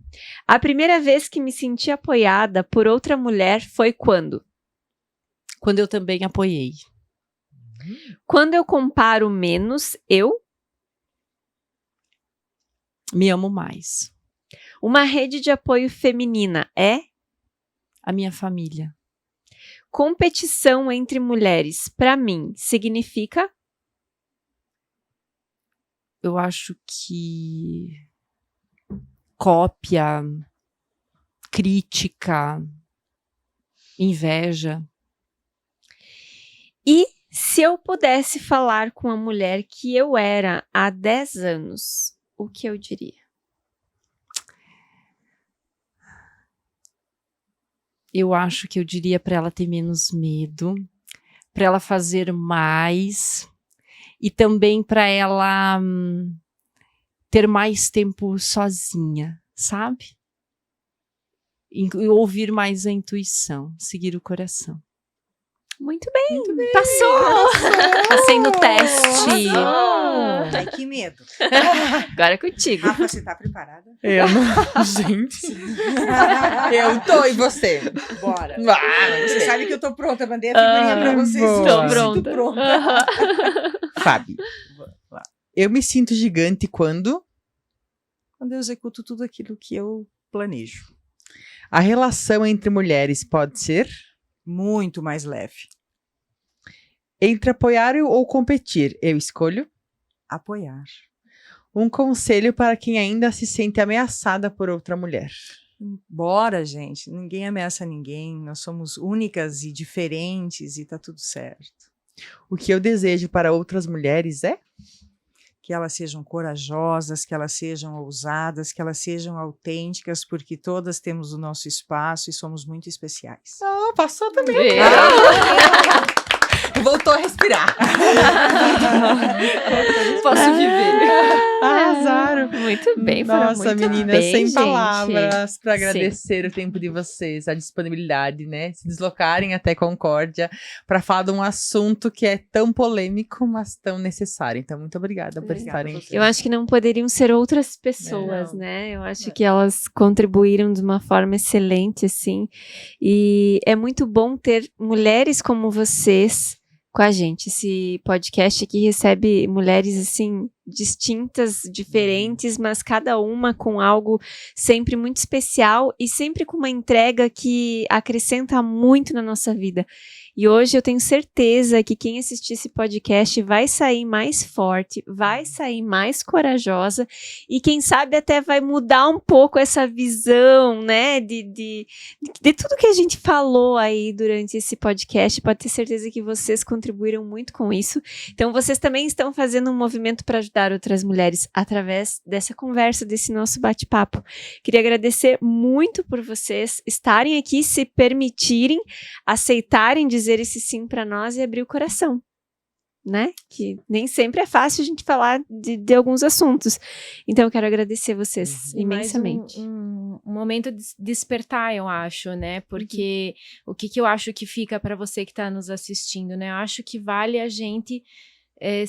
A primeira vez que me senti apoiada por outra mulher foi quando? Quando eu também apoiei. Quando eu comparo menos, eu? Me amo mais. Uma rede de apoio feminina é? A minha família. Competição entre mulheres, para mim, significa? Eu acho que cópia, crítica, inveja. E se eu pudesse falar com a mulher que eu era há 10 anos, o que eu diria? Eu acho que eu diria para ela ter menos medo, para ela fazer mais e também para ela ter mais tempo sozinha, sabe? E ouvir mais a intuição, seguir o coração. Muito bem. Passou! Passei no teste. Ai, que medo. Agora é contigo. Rafa, você tá preparada? Eu não. Gente. Eu tô, e você? Bora. Ah, Você sabe que eu tô pronta, mandei a figurinha pra vocês. boa. Tô Me sinto pronta. Fábio. Eu me sinto gigante quando Quando eu executo tudo aquilo que eu planejo. a relação entre mulheres pode ser Muito mais leve. entre apoiar ou competir. Eu escolho Apoiar. um conselho para quem ainda se sente ameaçada por outra mulher. Bora, gente. Ninguém ameaça ninguém. Nós somos únicas e diferentes e tá tudo certo. O que eu desejo para outras mulheres é Que elas sejam corajosas, que elas sejam ousadas, que elas sejam autênticas, porque todas temos o nosso espaço e somos muito especiais. passou também. voltou a respirar. Posso viver. Arrasaram. Muito bem, foram Nossa, muito meninas, bem, sem gente. palavras para agradecer o tempo de vocês, a disponibilidade, né? Se deslocarem até Concórdia para falar de um assunto que é tão polêmico, mas tão necessário. Então, muito obrigada por estarem aqui. Eu acho que não poderiam ser outras pessoas, Não. né? Eu acho que elas contribuíram de uma forma excelente, assim. E é muito bom ter mulheres como vocês com a gente. Esse podcast aqui recebe mulheres, assim, distintas, diferentes, mas cada uma com algo sempre muito especial e sempre com uma entrega que acrescenta muito na nossa vida. E hoje eu tenho certeza que quem assistir esse podcast vai sair mais forte, vai sair mais corajosa e quem sabe até vai mudar um pouco essa visão, né, de tudo que a gente falou aí durante esse podcast. Pode ter certeza que vocês contribuíram muito com isso. Então vocês também estão fazendo um movimento para ajudar outras mulheres através dessa conversa, desse nosso bate-papo. Queria agradecer muito por vocês estarem aqui, se permitirem, aceitarem dizer esse sim para nós e abrir o coração, né? Que nem sempre é fácil a gente falar de alguns assuntos. Então eu quero agradecer vocês E mais imensamente. um momento de despertar, eu acho, né? Porque o que eu acho que fica para você que está nos assistindo, né? Eu acho que vale a gente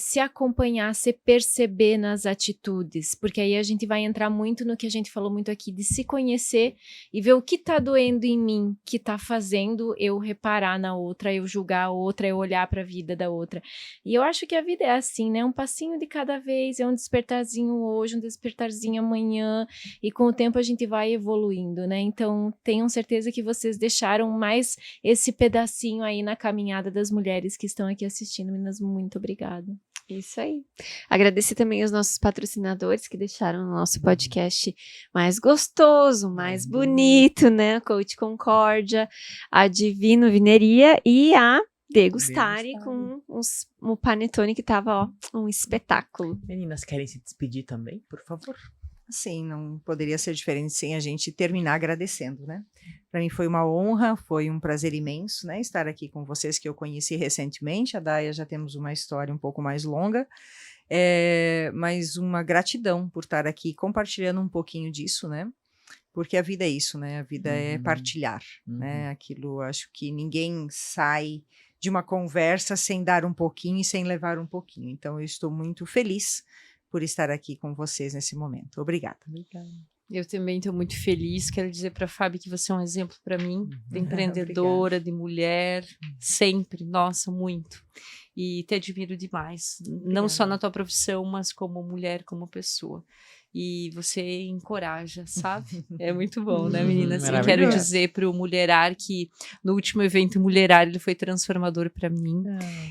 se acompanhar, se perceber nas atitudes, porque aí a gente vai entrar muito no que a gente falou muito aqui, de se conhecer e ver o que tá doendo em mim, que tá fazendo eu reparar na outra, eu julgar a outra, eu olhar para a vida da outra. E eu acho que a vida é assim, né? Um passinho de cada vez, é um despertarzinho hoje, um despertarzinho amanhã, e com o tempo a gente vai evoluindo, né? Então, tenham certeza que vocês deixaram mais esse pedacinho aí na caminhada das mulheres que estão aqui assistindo. Meninas, muito obrigada. Isso aí. Agradecer também aos nossos patrocinadores que deixaram o nosso podcast mais gostoso, mais bonito, né? A Coach Concórdia, a Divino Vineria e a Degustare com o panetone que tava, ó, um espetáculo. Meninas, querem se despedir também, por favor? Sim, não poderia ser diferente sem a gente terminar agradecendo, né? Para mim foi uma honra, foi um prazer imenso, né? Estar aqui com vocês que eu conheci recentemente. A Daia já temos uma história um pouco mais longa, mas uma gratidão por estar aqui compartilhando um pouquinho disso, né? Porque a vida é isso, né? A vida é partilhar, né? Aquilo, acho que ninguém sai de uma conversa sem dar um pouquinho e sem levar um pouquinho. Então, eu estou muito feliz por estar aqui com vocês nesse momento. Obrigada. Eu também estou muito feliz. Quero dizer para a Fábio que você é um exemplo para mim, de empreendedora, de mulher, sempre. Nossa, muito. E te admiro demais. Não só na tua profissão, mas como mulher, como pessoa. E você encoraja, sabe? É muito bom, né, meninas? Eu quero dizer para o Mulherar que no último evento Mulherar ele foi transformador para mim.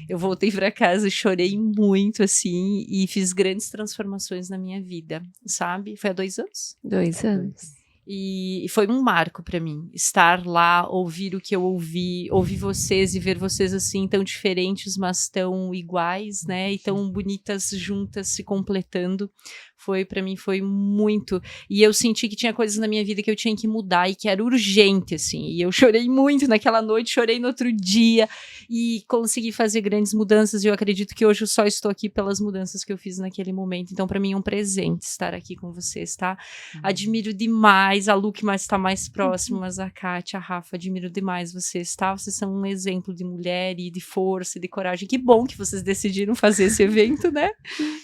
Eu voltei para casa e chorei muito, assim, e fiz grandes transformações na minha vida, sabe? Foi há 2 anos? 2 anos. E foi um marco para mim, estar lá, ouvir o que eu ouvi, ouvir vocês e ver vocês assim tão diferentes, mas tão iguais, né? E tão bonitas juntas, se completando. Para mim foi muito. E eu senti que tinha coisas na minha vida que eu tinha que mudar e que era urgente, assim. E eu chorei muito naquela noite, chorei no outro dia e consegui fazer grandes mudanças. E eu acredito que hoje eu só estou aqui pelas mudanças que eu fiz naquele momento. Então, para mim é um presente estar aqui com vocês, tá? Admiro demais a Lu, que está mais próxima, mas a Kátia, a Rafa, admiro demais vocês, tá? Vocês são um exemplo de mulher e de força e de coragem. Que bom que vocês decidiram fazer esse evento, né?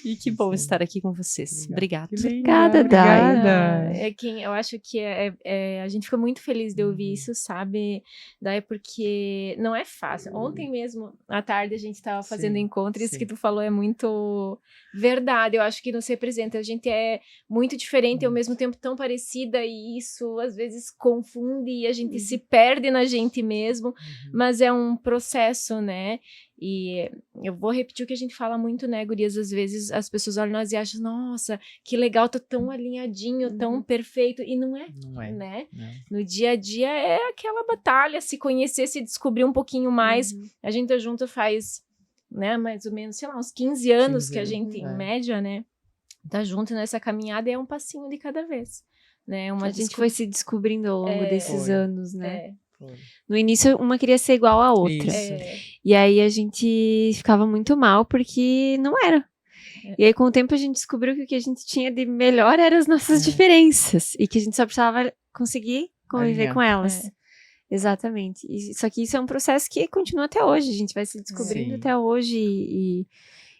E que bom estar aqui com vocês. Obrigada. Obrigada, Daia. Eu acho que a gente ficou muito feliz de ouvir isso, sabe, Daia, porque não é fácil. Ontem mesmo, à tarde, a gente estava fazendo encontro e isso que tu falou é muito verdade. Eu acho que nos representa. A gente é muito diferente e ao mesmo tempo tão parecida e isso às vezes confunde e a gente se perde na gente mesmo, mas é um processo, né? E eu vou repetir o que a gente fala muito, né, gurias? Às vezes as pessoas olham nós e acham, nossa, que legal, tô tão alinhadinho, tão perfeito. E não é, né? No dia a dia é aquela batalha, se conhecer, se descobrir um pouquinho mais. A gente tá junto faz, né, mais ou menos, sei lá, uns 15 anos que a gente, em média, né, tá junto nessa caminhada e é um passinho de cada vez. Né, A gente foi se descobrindo ao longo desses anos, né? No início, uma queria ser igual à outra. Isso. E aí a gente ficava muito mal porque não era. E aí, com o tempo, a gente descobriu que o que a gente tinha de melhor eram as nossas diferenças. E que a gente só precisava conseguir conviver Alinhar. com elas. Exatamente. Só que isso é um processo que continua até hoje. A gente vai se descobrindo Sim. até hoje. E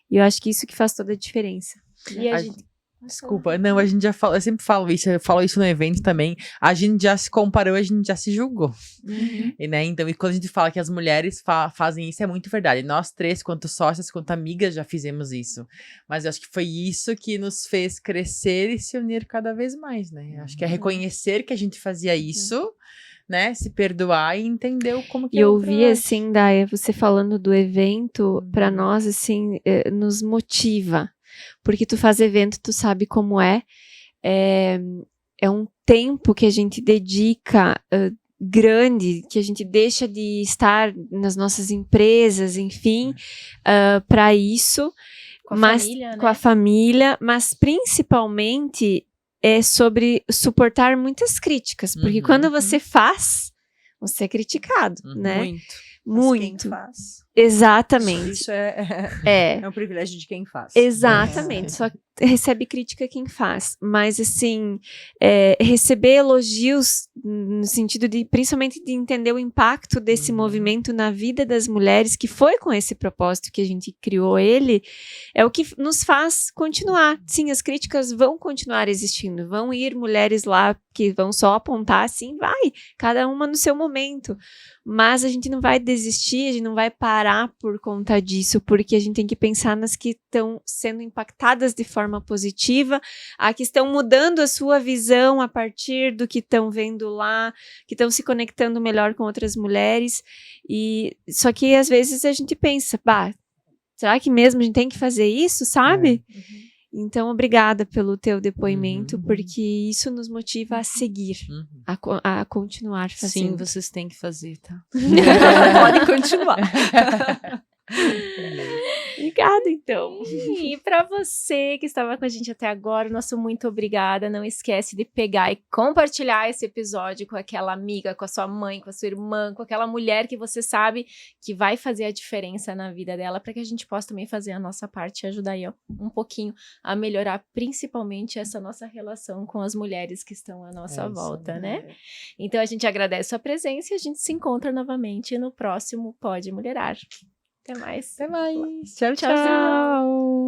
eu acho que isso que faz toda a diferença. E a A gente... Desculpa, não, a gente já fala, eu sempre falo isso, eu falo isso no evento também. A gente já se comparou, a gente já se julgou. E, né, então, e quando a gente fala que as mulheres fazem isso, é muito verdade. Nós três, quanto sócias, quanto amigas, já fizemos isso. Mas eu acho que foi isso que nos fez crescer e se unir cada vez mais, né? Acho que é reconhecer que a gente fazia isso, né? Se perdoar e entender como que E é ouvir, assim, Daya, você falando do evento, pra Uhum. nós, assim, nos motiva. Porque tu faz evento, tu sabe como é. É um tempo que a gente dedica grande, que a gente deixa de estar nas nossas empresas, enfim, para isso. Com a mas família, né? com a família, mas principalmente é sobre suportar muitas críticas. Porque Uhum. quando você faz, você é criticado, Uhum. né? Mas quem Muito. faz. Exatamente. Isso é É. um privilégio de quem faz. Exatamente, só recebe crítica quem faz, mas assim, receber elogios no sentido de, principalmente de entender o impacto desse movimento na vida das mulheres, que foi com esse propósito que a gente criou ele, é o que nos faz continuar. Sim, as críticas vão continuar existindo, vão ir mulheres lá que vão só apontar, assim, vai, cada uma no seu momento, mas a gente não vai desistir, a gente não vai parar por conta disso, porque a gente tem que pensar nas que estão sendo impactadas de forma positiva, a que estão mudando a sua visão a partir do que estão vendo lá, que estão se conectando melhor com outras mulheres, e só que às vezes a gente pensa, bah, será que mesmo a gente tem que fazer isso, sabe? Então, obrigada pelo teu depoimento, porque isso nos motiva a seguir, a continuar fazendo. Sim, vocês têm que fazer, tá? Podem continuar. Obrigada, então. E para você que estava com a gente até agora, nosso muito obrigada. Não esquece de pegar e compartilhar esse episódio com aquela amiga, com a sua mãe, com a sua irmã, com aquela mulher que você sabe que vai fazer a diferença na vida dela, para que a gente possa também fazer a nossa parte e ajudar aí um pouquinho a melhorar, principalmente essa nossa relação com as mulheres que estão à nossa volta, né? Então a gente agradece a presença e a gente se encontra novamente no próximo Pode Mulherar. Até mais. Até mais. Tchau, Tchauzinho. tchau.